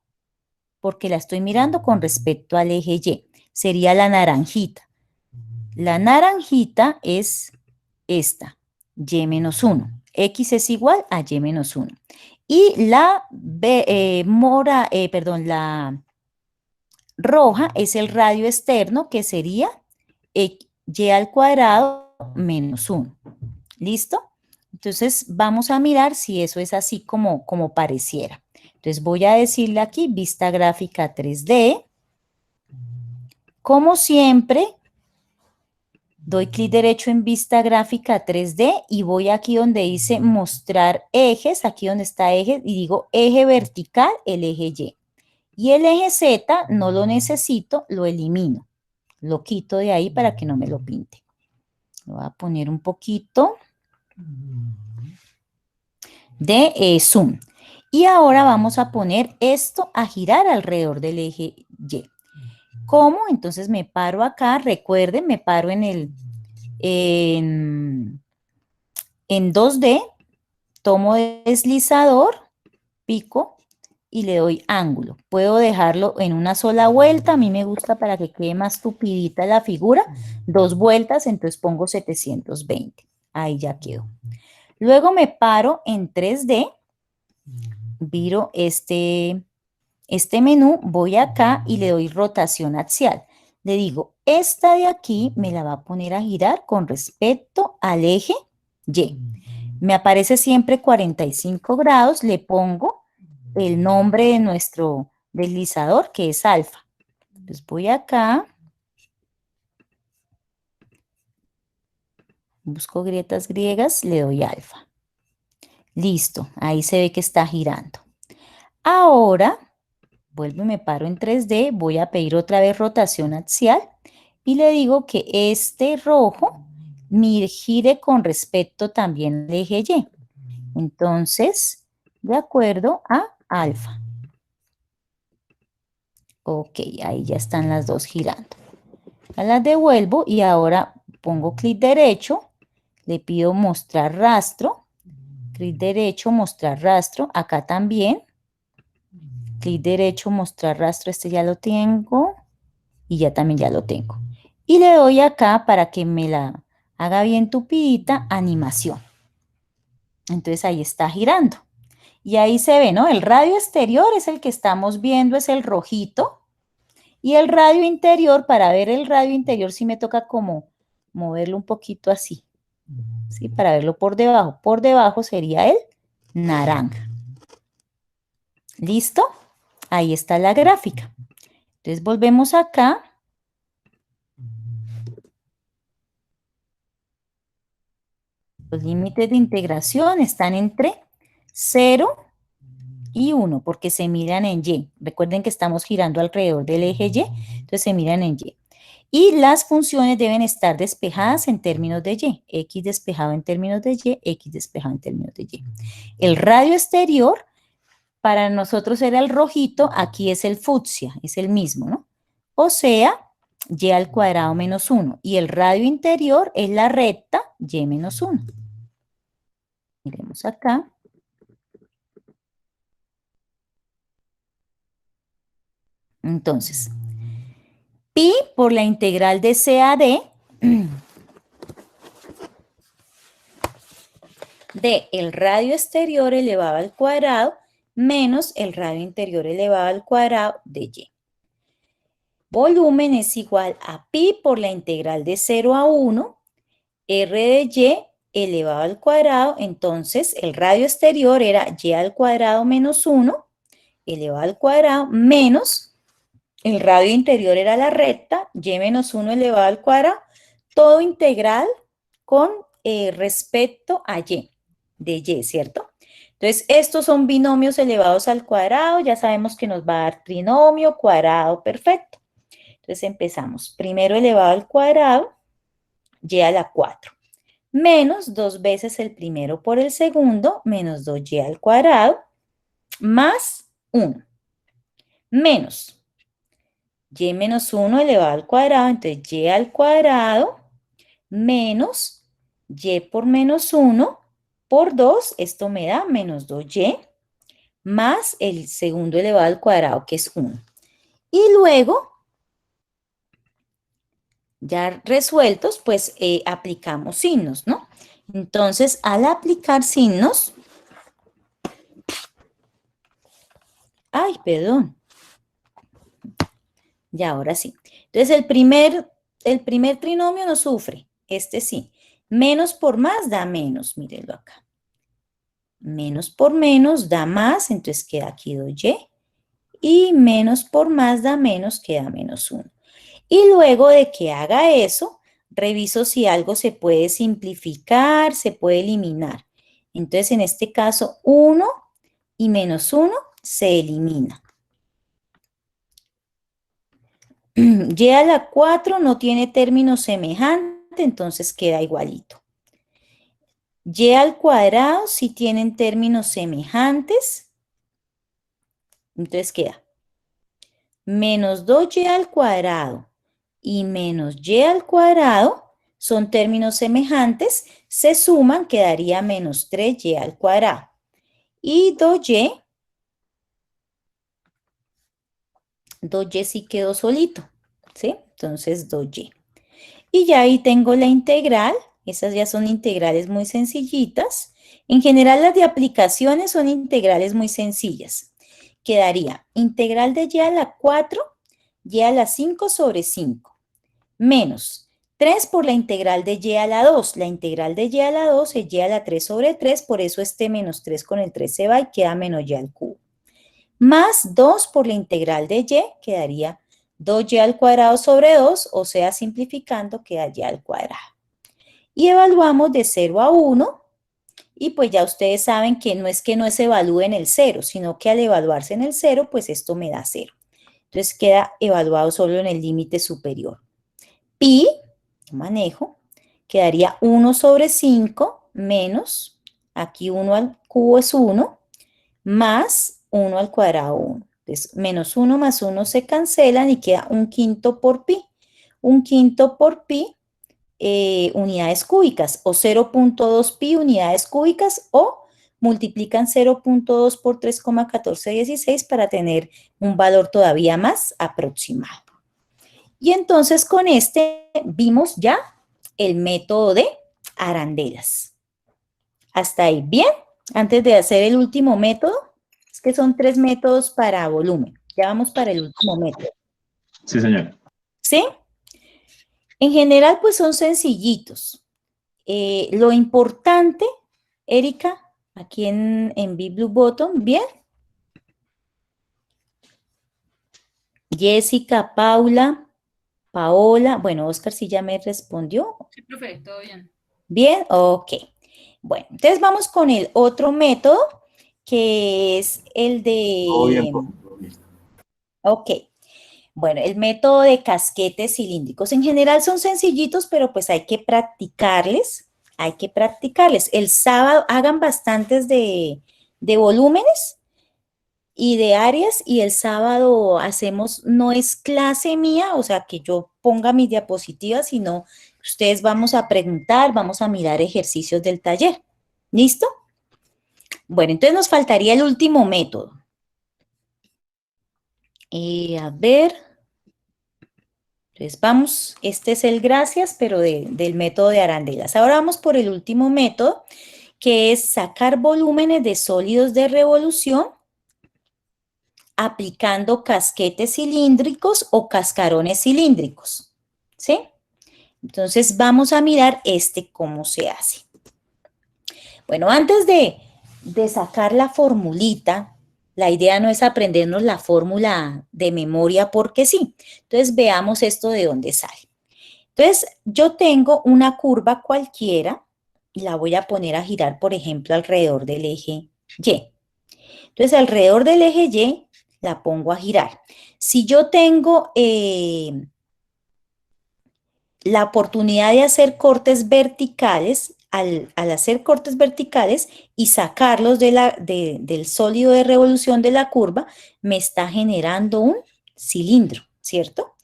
S2: Porque la estoy mirando con respecto al eje Y. Sería la naranjita. La naranjita es esta, Y menos 1. X es igual a Y menos 1. Y la la roja es el radio externo, que sería Y al cuadrado menos 1. ¿Listo? Entonces vamos a mirar si eso es así como pareciera. Entonces voy a decirle aquí vista gráfica 3D. Como siempre, doy clic derecho en vista gráfica 3D y voy aquí donde dice mostrar ejes, aquí donde está eje, y digo eje vertical, el eje Y. Y el eje Z no lo necesito, lo elimino. Lo quito de ahí para que no me lo pinte. Lo voy a poner un poquito de zoom. Y ahora vamos a poner esto a girar alrededor del eje Y. ¿Cómo? Entonces me paro acá, recuerden, me paro en 2D, tomo deslizador, pico y le doy ángulo. Puedo dejarlo en una sola vuelta, a mí me gusta para que quede más tupidita la figura, 2 vueltas, entonces pongo 720. Ahí ya quedó. Luego me paro en 3D, viro este menú, voy acá y le doy rotación axial. Le digo, esta de aquí me la va a poner a girar con respecto al eje Y. Me aparece siempre 45 grados, le pongo el nombre de nuestro deslizador, que es alfa. Entonces voy acá, busco grietas griegas, le doy alfa. Listo, ahí se ve que está girando. Ahora, vuelvo y me paro en 3D, voy a pedir otra vez rotación axial y le digo que este rojo me gire con respecto también al eje Y. Entonces, de acuerdo a alfa. Ok, ahí ya están las dos girando. Las devuelvo y ahora pongo clic derecho, le pido mostrar rastro, clic derecho, mostrar rastro, acá también, clic derecho, mostrar rastro, este ya lo tengo y ya también ya lo tengo. Y le doy acá para que me la haga bien tupidita, animación. Entonces ahí está girando. Y ahí se ve, ¿no? El radio exterior es el que estamos viendo, es el rojito. Y el radio interior, para ver el radio interior sí me toca como moverlo un poquito así. ¿Sí? Para verlo por debajo. Por debajo sería el naranja. ¿Listo? Ahí está la gráfica. Entonces volvemos acá. Los límites de integración están entre 0 y 1, porque se miran en Y. Recuerden que estamos girando alrededor del eje Y, entonces se miran en Y. Y las funciones deben estar despejadas en términos de Y. X despejado en términos de Y, X despejado en términos de Y. El radio exterior, para nosotros era el rojito, aquí es el fucsia, es el mismo, ¿no? O sea, Y al cuadrado menos 1. Y el radio interior es la recta Y menos 1. Miremos acá. Entonces, pi por la integral de C a D de el radio exterior elevado al cuadrado menos el radio interior elevado al cuadrado de Y. Volumen es igual a pi por la integral de 0 a 1, R de Y elevado al cuadrado. Entonces, el radio exterior era Y al cuadrado menos 1 elevado al cuadrado menos el radio interior era la recta, Y menos 1 elevado al cuadrado, todo integral con respecto a Y, de Y, ¿cierto? Entonces, estos son binomios elevados al cuadrado, ya sabemos que nos va a dar trinomio, cuadrado, perfecto. Entonces, empezamos. Primero elevado al cuadrado, Y a la 4, menos 2 veces el primero por el segundo, menos 2Y al cuadrado, más 1, menos Y menos 1 elevado al cuadrado, entonces Y al cuadrado menos Y por menos 1 por 2, esto me da menos 2Y, más el segundo elevado al cuadrado, que es 1. Y luego, ya resueltos, pues aplicamos signos, ¿no? Entonces, al aplicar signos, ay, perdón, ya ahora sí. Entonces, el primer trinomio no sufre, este sí. Menos por más da menos, mírenlo acá. Menos por menos da más, entonces queda aquí 2Y. Y menos por más da menos, queda menos 1. Y luego de que haga eso, reviso si algo se puede simplificar, se puede eliminar. Entonces, en este caso, 1 y menos 1 se elimina. Y a la 4 no tiene término semejante, entonces queda igualito. Y al cuadrado sí tienen términos semejantes, entonces queda menos 2Y al cuadrado y menos Y al cuadrado son términos semejantes, se suman, quedaría menos 3Y al cuadrado. Y 2Y sí quedó solito, ¿sí? Entonces 2Y. Y ya ahí tengo la integral, esas ya son integrales muy sencillitas. En general las de aplicaciones son integrales muy sencillas. Quedaría integral de Y a la 4, Y a la 5 sobre 5, menos 3 por la integral de Y a la 2. La integral de Y a la 2 es Y a la 3 sobre 3, por eso este menos 3 con el 3 se va y queda menos Y al cubo. Más 2 por la integral de Y, quedaría 2Y al cuadrado sobre 2, o sea, simplificando, queda Y al cuadrado. Y evaluamos de 0 a 1, y pues ya ustedes saben que no se evalúe en el 0, sino que al evaluarse en el 0, pues esto me da 0. Entonces queda evaluado solo en el límite superior. Pi, manejo, quedaría 1 sobre 5 menos, aquí 1 al cubo es 1, más 1 al cuadrado 1. Entonces, menos 1 más 1 se cancelan y queda 1/5 por pi. 1/5 por pi, unidades cúbicas, o 0.2 pi unidades cúbicas, o multiplican 0.2 por 3,1416 para tener un valor todavía más aproximado. Y entonces con este vimos ya el método de arandelas. Hasta ahí, ¿bien? Antes de hacer el último método, es que son 3 métodos para volumen. Ya vamos para el último método.
S3: Sí, señora.
S2: ¿Sí? En general, pues son sencillitos. Lo importante, Erika, aquí en Big Blue Button, ¿bien? Jessica, Paula, Paola, bueno, Oscar sí ya me respondió.
S1: Sí, profe, todo bien.
S2: Bien, ok. Bueno, entonces vamos con el otro método, que es el
S4: Todo bien,
S2: de...
S4: profe, todo bien.
S2: Ok. Bueno, el método de casquetes cilíndricos en general son sencillitos, pero pues hay que practicarles, hay que practicarles. El sábado hagan bastantes de volúmenes y de áreas y el sábado hacemos, no es clase mía, o sea, que yo ponga mis diapositivas, sino ustedes vamos a preguntar, vamos a mirar ejercicios del taller. ¿Listo? Bueno, entonces nos faltaría el último método. A ver... Entonces vamos, este es el gracias, pero del método de arandelas. Ahora vamos por el último método, que es sacar volúmenes de sólidos de revolución aplicando casquetes cilíndricos o cascarones cilíndricos, ¿sí? Entonces vamos a mirar cómo se hace. Bueno, antes de sacar la formulita, la idea no es aprendernos la fórmula de memoria porque sí. Entonces veamos esto de dónde sale. Entonces, yo tengo una curva cualquiera y la voy a poner a girar, por ejemplo, alrededor del eje Y. Entonces, alrededor del eje Y la pongo a girar. Si yo tengo la oportunidad de hacer cortes verticales, al hacer cortes verticales y sacarlos del sólido de revolución de la curva, me está generando un cilindro, ¿cierto?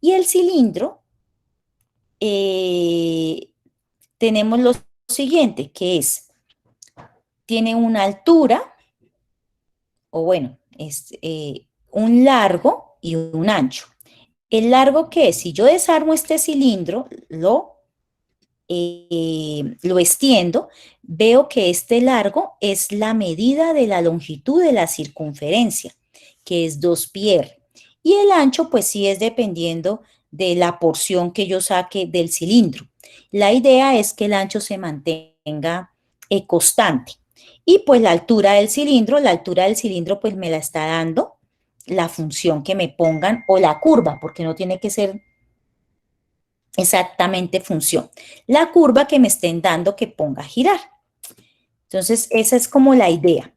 S2: Y el cilindro... tenemos lo siguiente, que es, tiene una altura, o bueno, es un largo y un ancho. El largo, ¿qué es? Si yo desarmo este cilindro, lo extiendo, veo que este largo es la medida de la longitud de la circunferencia, que es 2πr. Y el ancho, pues sí es dependiendo de la porción que yo saque del cilindro. La idea es que el ancho se mantenga constante. Y pues la altura del cilindro pues me la está dando la función que me pongan o la curva, porque no tiene que ser exactamente función. La curva que me estén dando que ponga a girar. Entonces, esa es como la idea.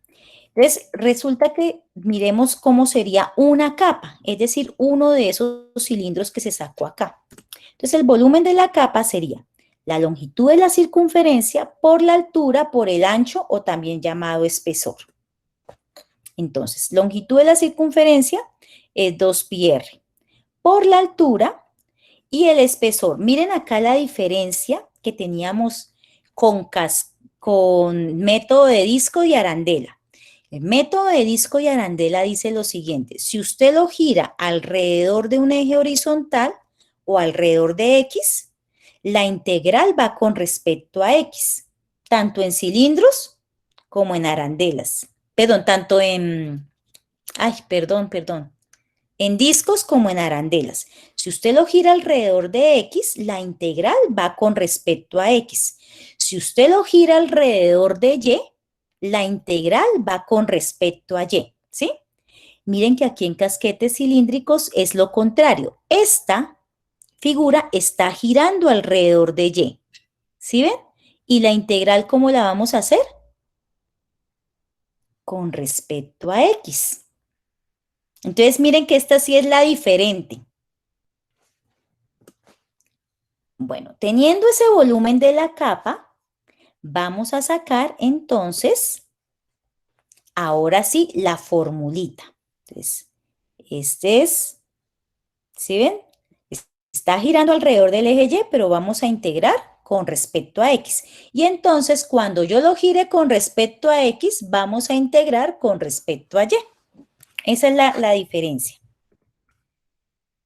S2: Entonces, resulta que miremos cómo sería una capa, es decir, uno de esos cilindros que se sacó acá. Entonces, el volumen de la capa sería la longitud de la circunferencia por la altura, por el ancho o también llamado espesor. Entonces, longitud de la circunferencia es 2πr. Por la altura y el espesor. Miren acá la diferencia que teníamos con método de disco y arandela. El método de disco y arandela dice lo siguiente: si usted lo gira alrededor de un eje horizontal o alrededor de X, la integral va con respecto a X, tanto en cilindros como en arandelas. Perdón, tanto en... en discos como en arandelas. Si usted lo gira alrededor de X, la integral va con respecto a X. Si usted lo gira alrededor de Y, la integral va con respecto a Y, ¿sí? Miren que aquí en casquetes cilíndricos es lo contrario. Esta figura está girando alrededor de Y, ¿sí ven? ¿Y la integral cómo la vamos a hacer? Con respecto a X. Entonces miren que esta sí es la diferente. Bueno, teniendo ese volumen de la capa, vamos a sacar entonces, ahora sí, la formulita. Entonces, este es, ¿sí ven? Está girando alrededor del eje Y, pero vamos a integrar con respecto a X. Y entonces, cuando yo lo gire con respecto a X, vamos a integrar con respecto a Y. Esa es la diferencia.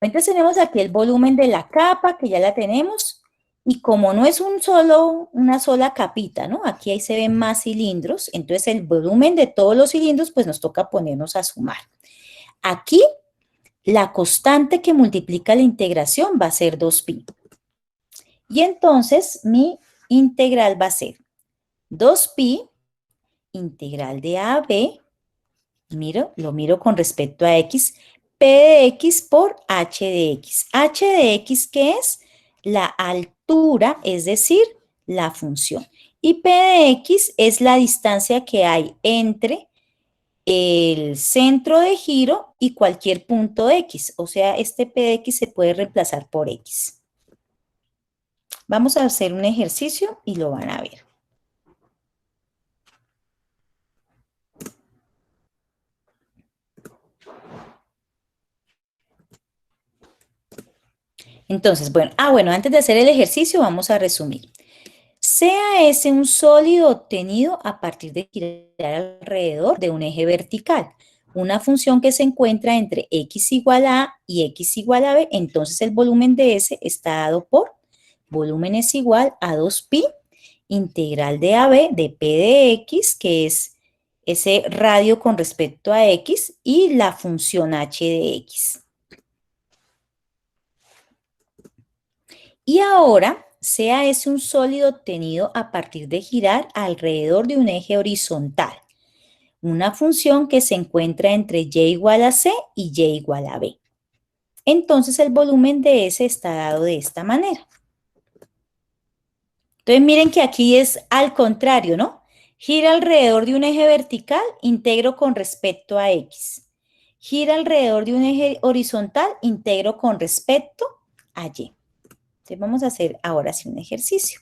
S2: Entonces tenemos aquí el volumen de la capa, que ya la tenemos, y como no es una sola capita, ¿no? Aquí ahí se ven más cilindros, entonces el volumen de todos los cilindros, pues nos toca ponernos a sumar. Aquí, la constante que multiplica la integración va a ser 2pi. Y entonces, mi integral va a ser 2pi integral de a a b, lo miro con respecto a x, P de x por h de x. H de x, ¿qué es? La altura, es decir, la función. Y P de x es la distancia que hay entre el centro de giro y cualquier punto X. O sea, este P de X se puede reemplazar por X. Vamos a hacer un ejercicio y lo van a ver. Entonces, bueno, antes de hacer el ejercicio vamos a resumir. Sea ese un sólido obtenido a partir de girar alrededor de un eje vertical, una función que se encuentra entre x igual a A y x igual a B, entonces el volumen de S está dado por volumen es igual a 2pi integral de AB de P de X, que es ese radio con respecto a X, y la función H de X. Y ahora, sea ese un sólido obtenido a partir de girar alrededor de un eje horizontal, una función que se encuentra entre y igual a C y y igual a B. Entonces el volumen de S está dado de esta manera. Entonces miren que aquí es al contrario, ¿no? Gira alrededor de un eje vertical, integro con respecto a X. Gira alrededor de un eje horizontal, integro con respecto a Y. Entonces vamos a hacer ahora sí un ejercicio.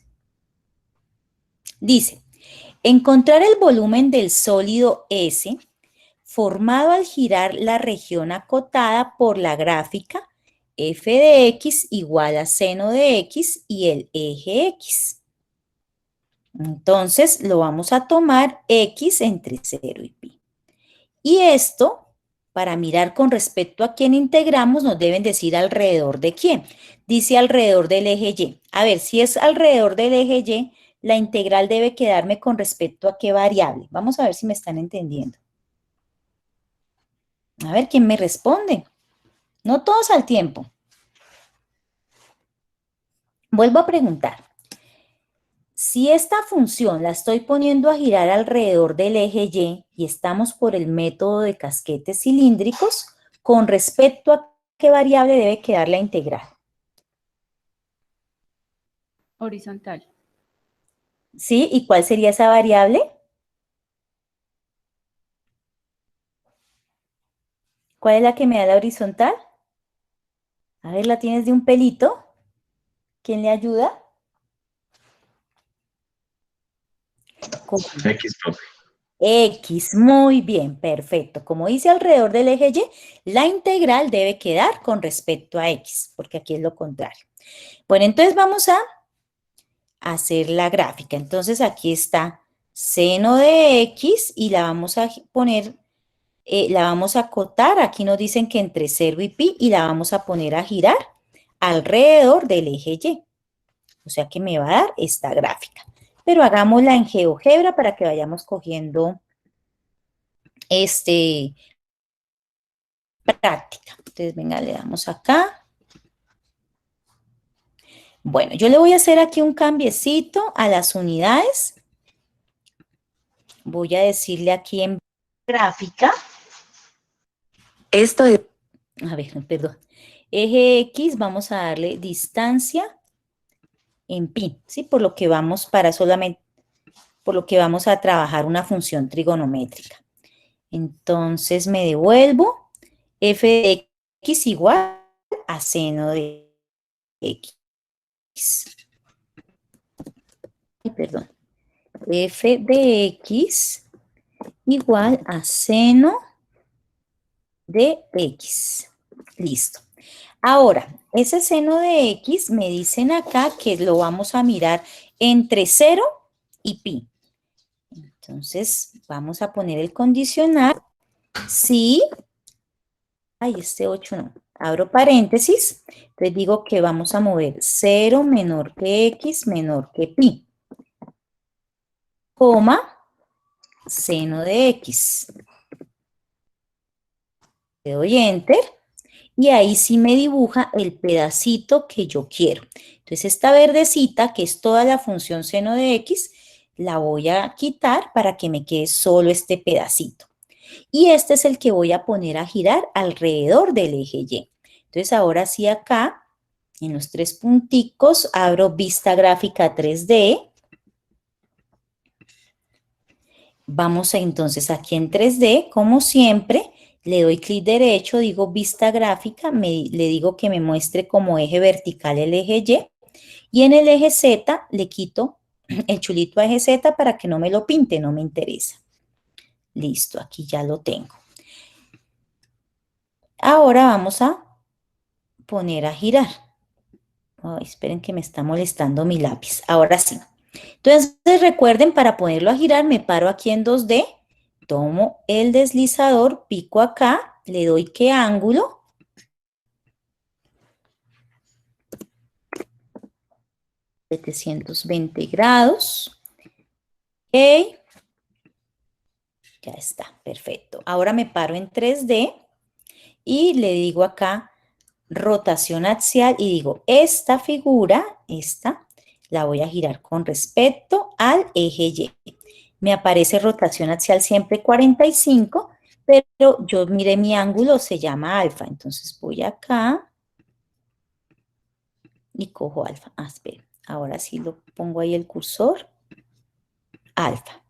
S2: Dice, encontrar el volumen del sólido S formado al girar la región acotada por la gráfica f de x igual a seno de x y el eje x. Entonces lo vamos a tomar x entre 0 y pi. Y esto, para mirar con respecto a quién integramos, nos deben decir alrededor de quién. Dice alrededor del eje y. A ver, si es alrededor del eje y, la integral debe quedarme con respecto a qué variable. Vamos a ver si me están entendiendo. A ver, ¿quién me responde? No todos al tiempo. Vuelvo a preguntar. Si esta función la estoy poniendo a girar alrededor del eje y estamos por el método de casquetes cilíndricos, ¿con respecto a qué variable debe quedar la integral?
S1: Horizontal.
S2: ¿Sí? ¿Y cuál sería esa variable? ¿Cuál es la que me da la horizontal? A ver, ¿la tienes de un pelito? ¿Quién le ayuda?
S3: X, profe.
S2: X, muy bien, perfecto. Como dice alrededor del eje Y, la integral debe quedar con respecto a X, porque aquí es lo contrario. Bueno, entonces vamos a hacer la gráfica. Entonces aquí está seno de X y la vamos a poner, la vamos a acotar. Aquí nos dicen que entre 0 y pi y la vamos a poner a girar alrededor del eje Y. O sea que me va a dar esta gráfica. Pero hagámosla en GeoGebra para que vayamos cogiendo práctica. Entonces, venga, le damos acá. Bueno, yo le voy a hacer aquí un cambiecito a las unidades. Voy a decirle aquí en gráfica. Esto es, a ver, perdón. Eje X, vamos a darle distancia en pi, ¿sí? Por lo que vamos a trabajar una función trigonométrica. Entonces me devuelvo f de x igual a seno de x. Ay, perdón. F de x igual a seno de x. Listo. Ahora, ese seno de x me dicen acá que lo vamos a mirar entre 0 y pi. Entonces, vamos a poner el condicional. Si, ay, este 8 no, abro paréntesis, entonces digo que vamos a mover 0 menor que x menor que pi, coma, seno de x. Le doy enter y ahí sí me dibuja el pedacito que yo quiero. Entonces esta verdecita, que es toda la función seno de x, la voy a quitar para que me quede solo este pedacito. Y este es el que voy a poner a girar alrededor del eje Y. Entonces ahora sí acá, en los 3 punticos, abro vista gráfica 3D. Vamos a entonces aquí en 3D, como siempre, le doy clic derecho, digo vista gráfica, le digo que me muestre como eje vertical el eje Y, y en el eje Z le quito el chulito a eje Z para que no me lo pinte, no me interesa. Listo, aquí ya lo tengo. Ahora vamos a poner a girar. Ay, esperen que me está molestando mi lápiz. Ahora sí. Entonces recuerden, para ponerlo a girar, me paro aquí en 2D, tomo el deslizador, pico acá, le doy qué ángulo. $720. Ok. Ya está, perfecto. Ahora me paro en 3D y le digo acá rotación axial y digo, esta figura, esta, la voy a girar con respecto al eje Y. Me aparece rotación axial siempre 45, pero yo miré mi ángulo, se llama alfa. Entonces voy acá y cojo alfa. Ah, espera, ahora sí lo pongo ahí el cursor, alfa.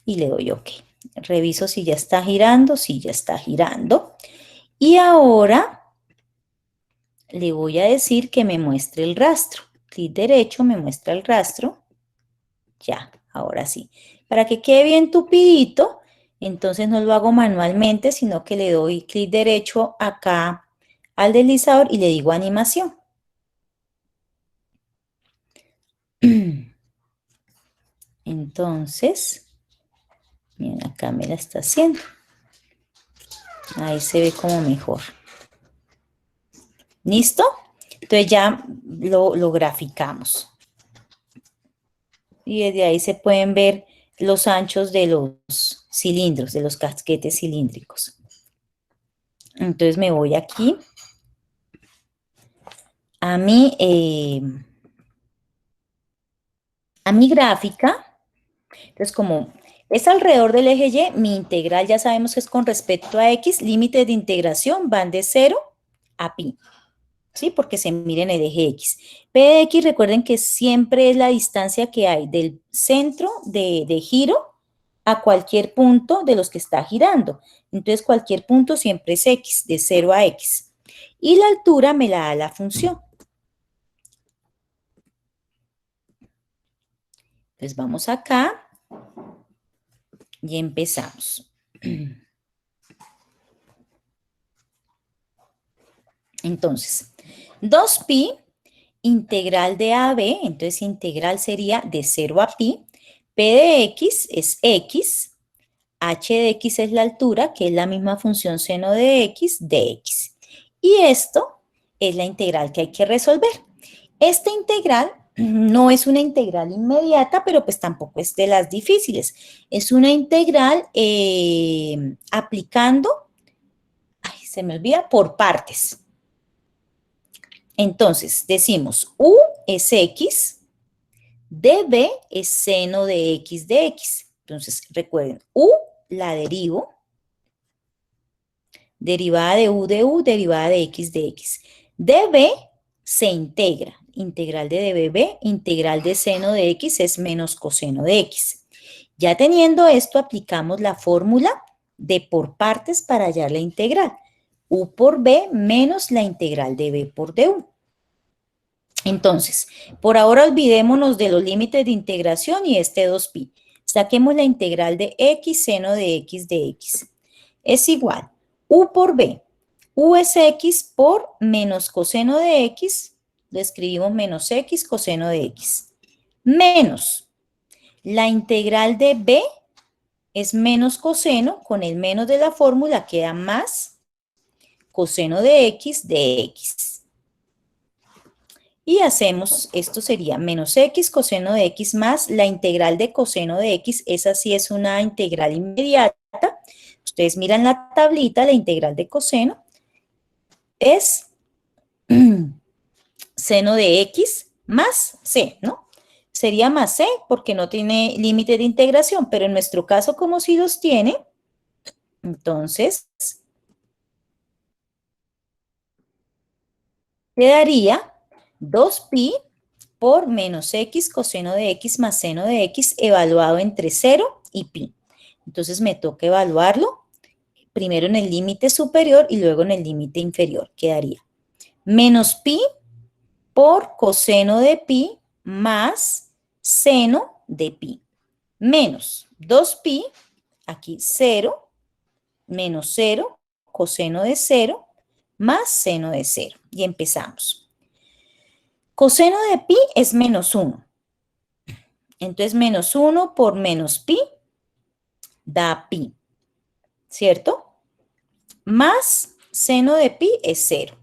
S2: Y le doy OK. Reviso si ya está girando, sí, ya está girando. Y ahora le voy a decir que me muestre el rastro. Clic derecho, me muestra el rastro. Ya, ahora sí. Para que quede bien tupidito, entonces no lo hago manualmente, sino que le doy clic derecho acá al deslizador y le digo animación. Entonces, miren, acá me la está haciendo. Ahí se ve como mejor. ¿Listo? Entonces ya lo graficamos. Y desde ahí se pueden ver los anchos de los cilindros, de los casquetes cilíndricos. Entonces me voy aquí a mi gráfica. Entonces, como es alrededor del eje Y, mi integral ya sabemos que es con respecto a X, límites de integración van de 0 a pi, ¿sí? Porque se mira en el eje X. P de X, recuerden que siempre es la distancia que hay del centro de giro a cualquier punto de los que está girando. Entonces, cualquier punto siempre es X, de 0 a X. Y la altura me la da la función. Entonces, vamos acá y empezamos. Entonces, 2pi integral de a a b, entonces integral sería de 0 a pi. P de x es x, h de x es la altura, que es la misma función seno de x, dx. Y esto es la integral que hay que resolver. Esta integral no es una integral inmediata, pero pues tampoco es de las difíciles. Es una integral aplicando, ay, se me olvida, por partes. Entonces, decimos u es x, db es seno de x de x. Entonces, recuerden, u la derivo, derivada de u, derivada de x, db se integra, integral de dbb, integral de seno de x es menos coseno de x. Ya teniendo esto, aplicamos la fórmula de por partes para hallar la integral. U por b menos la integral de b por du. Entonces, por ahora olvidémonos de los límites de integración y este 2pi. Saquemos la integral de x seno de x de x. Es igual u por b. U es x por menos coseno de x. Lo escribimos menos x coseno de x. Menos la integral de b es menos coseno. Con el menos de la fórmula queda más coseno de x de x. Y hacemos, esto sería menos x coseno de x más la integral de coseno de x. Esa sí es una integral inmediata. Ustedes miran la tablita, la integral de coseno es seno de x más c, ¿no? Sería más c porque no tiene límite de integración, pero en nuestro caso, como sí los tiene, entonces quedaría 2pi por menos x coseno de x más seno de x evaluado entre 0 y pi. Entonces me toca evaluarlo primero en el límite superior y luego en el límite inferior. Quedaría menos pi por coseno de pi más seno de pi. Menos 2pi, aquí 0, menos 0, coseno de 0, más seno de 0. Y empezamos. Coseno de pi es menos 1. Entonces, menos 1 por menos pi da pi, ¿cierto? Más seno de pi es 0.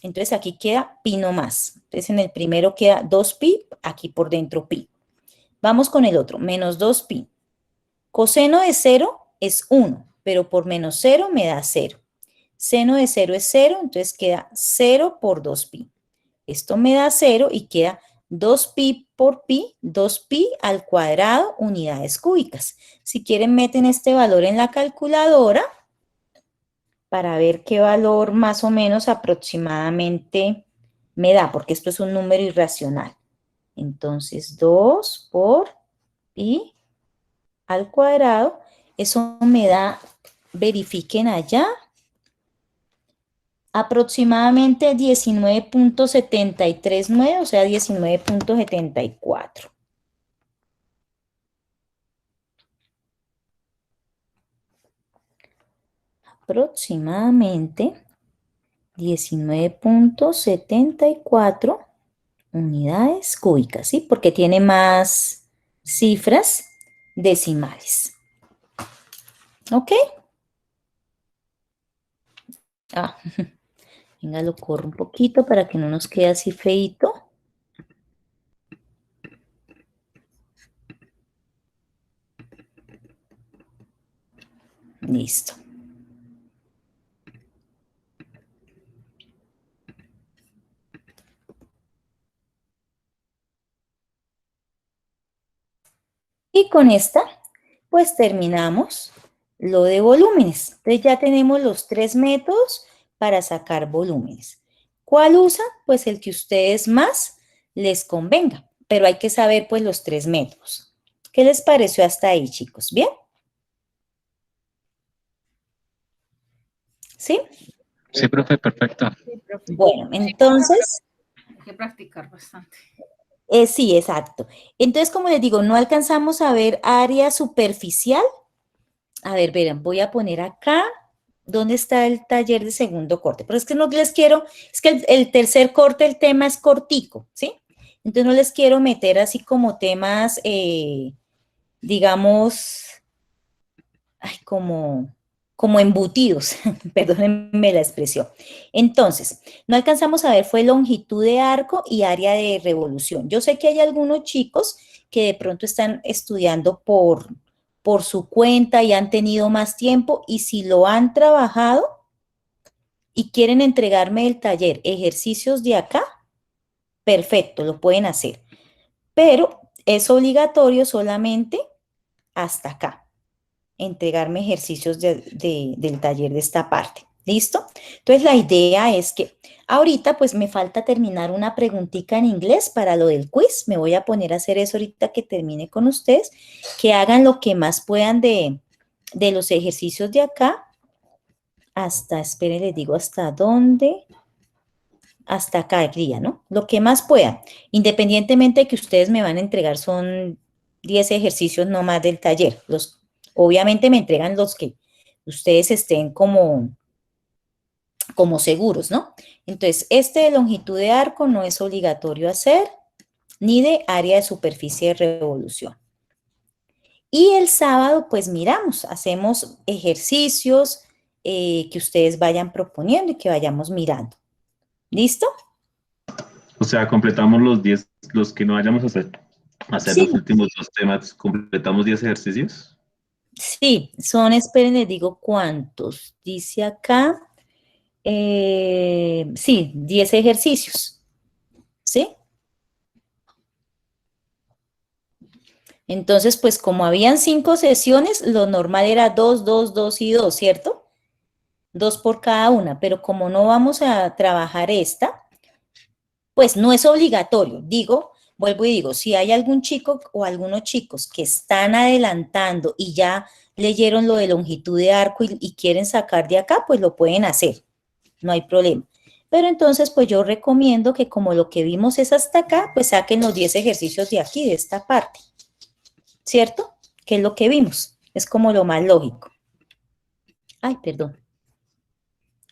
S2: Entonces, aquí queda pi no más. Entonces, en el primero queda 2pi, aquí por dentro pi. Vamos con el otro, menos 2pi. Coseno de 0 es 1, pero por menos 0 me da 0. Seno de 0 es 0, entonces queda 0 por 2pi. Esto me da 0 y queda 2pi por pi, 2pi al cuadrado, unidades cúbicas. Si quieren, meten este valor en la calculadora para ver qué valor más o menos aproximadamente me da, porque esto es un número irracional. Entonces, 2 por pi al cuadrado, eso me da, verifiquen allá, aproximadamente 19.739, o sea, 19.74. Aproximadamente 19.74 unidades cúbicas, ¿sí? Porque tiene más cifras decimales. ¿Ok? Venga, lo corro un poquito para que no nos quede así feíto. Listo. Y con esta, pues terminamos lo de volúmenes. Entonces ya tenemos los 3 métodos para sacar volúmenes. ¿Cuál usan? Pues el que ustedes más les convenga. Pero hay que saber pues los 3 métodos. ¿Qué les pareció hasta ahí, chicos? ¿Bien? ¿Sí?
S3: Sí, profe, perfecto.
S1: Sí, profe.
S2: Bueno, entonces...
S1: Hay que practicar bastante.
S2: Sí, exacto. Entonces, como les digo, no alcanzamos a ver área superficial. A ver, verán, voy a poner acá dónde está el taller de segundo corte. Pero es que no les quiero, es que el tercer corte, el tema es cortico, ¿sí? Entonces no les quiero meter así como temas, digamos, ay, como embutidos, perdónenme la expresión. Entonces, no alcanzamos a ver, fue longitud de arco y área de revolución. Yo sé que hay algunos chicos que de pronto están estudiando por su cuenta y han tenido más tiempo, y si lo han trabajado y quieren entregarme el taller ejercicios de acá, perfecto, lo pueden hacer. Pero es obligatorio solamente hasta acá, entregarme ejercicios del taller de esta parte. ¿Listo? Entonces la idea es que ahorita pues me falta terminar una preguntita en inglés para lo del quiz. Me voy a poner a hacer eso ahorita que termine con ustedes, que hagan lo que más puedan de los ejercicios de acá hasta, esperen, les digo hasta dónde, hasta acá diría, ¿no? Lo que más puedan, independientemente de que ustedes me van a entregar, son 10 ejercicios no más del taller. Obviamente me entregan los que ustedes estén como seguros, ¿no? Entonces, este de longitud de arco no es obligatorio hacer, ni de área de superficie de revolución. Y el sábado, pues miramos, hacemos ejercicios que ustedes vayan proponiendo y que vayamos mirando. ¿Listo?
S3: O sea, completamos los 10, los que no vayamos a hacer
S2: Sí.
S3: los últimos 2 temas, completamos 10 ejercicios.
S2: Sí, son, esperen, les digo cuántos. Dice acá, sí, 10 ejercicios. ¿Sí? Entonces, pues como habían 5 sesiones, lo normal era 2, 2, 2 y 2, ¿cierto? 2 por cada una, pero como no vamos a trabajar esta, pues no es obligatorio. Digo, vuelvo y digo, si hay algún chico o algunos chicos que están adelantando y ya leyeron lo de longitud de arco y quieren sacar de acá, pues lo pueden hacer, no hay problema. Pero entonces, pues yo recomiendo que como lo que vimos es hasta acá, pues saquen los 10 ejercicios de aquí, de esta parte, ¿cierto? Que es lo que vimos, es como lo más lógico. Ay, perdón.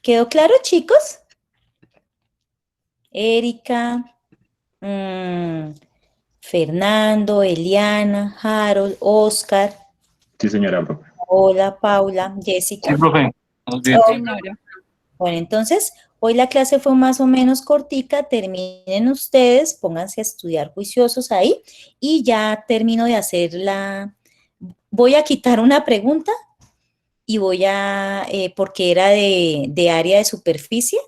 S2: ¿Quedó claro, chicos? Erika, Fernando, Eliana, Harold, Oscar.
S3: Sí, señora, profe.
S2: Hola, Paula, Jessica.
S4: Sí, profe. Bien.
S1: Señora.
S2: Bueno, entonces, hoy la clase fue más o menos cortica. Terminen ustedes, pónganse a estudiar juiciosos ahí y ya termino de hacer voy a quitar una pregunta y voy a, porque era de área de superficie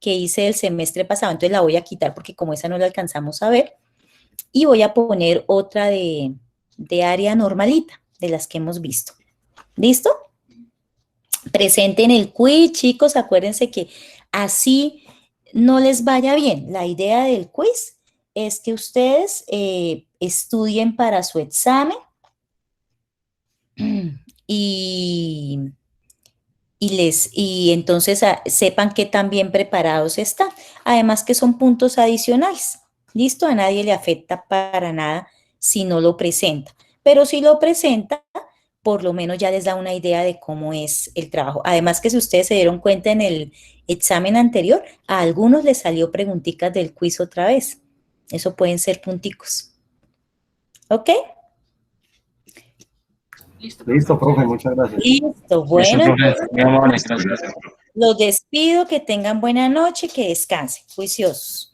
S2: que hice el semestre pasado, entonces la voy a quitar porque como esa no la alcanzamos a ver y voy a poner otra de área normalita, de las que hemos visto. ¿Listo? Presenten el quiz, chicos, acuérdense que así no les vaya bien. La idea del quiz es que ustedes estudien para su examen y entonces sepan que tan bien preparados están. Además que son puntos adicionales. ¿Listo? A nadie le afecta para nada si no lo presenta. Pero si lo presenta, por lo menos ya les da una idea de cómo es el trabajo. Además que si ustedes se dieron cuenta en el examen anterior, a algunos les salió preguntitas del quiz otra vez. Eso pueden ser punticos. ¿Ok?
S5: Listo, profe, muchas gracias.
S2: Listo, bueno.
S4: Listo, profe. Muy amable, gracias.
S3: Gracias, profe.
S2: Los despido, que tengan buena noche, que descansen, juiciosos.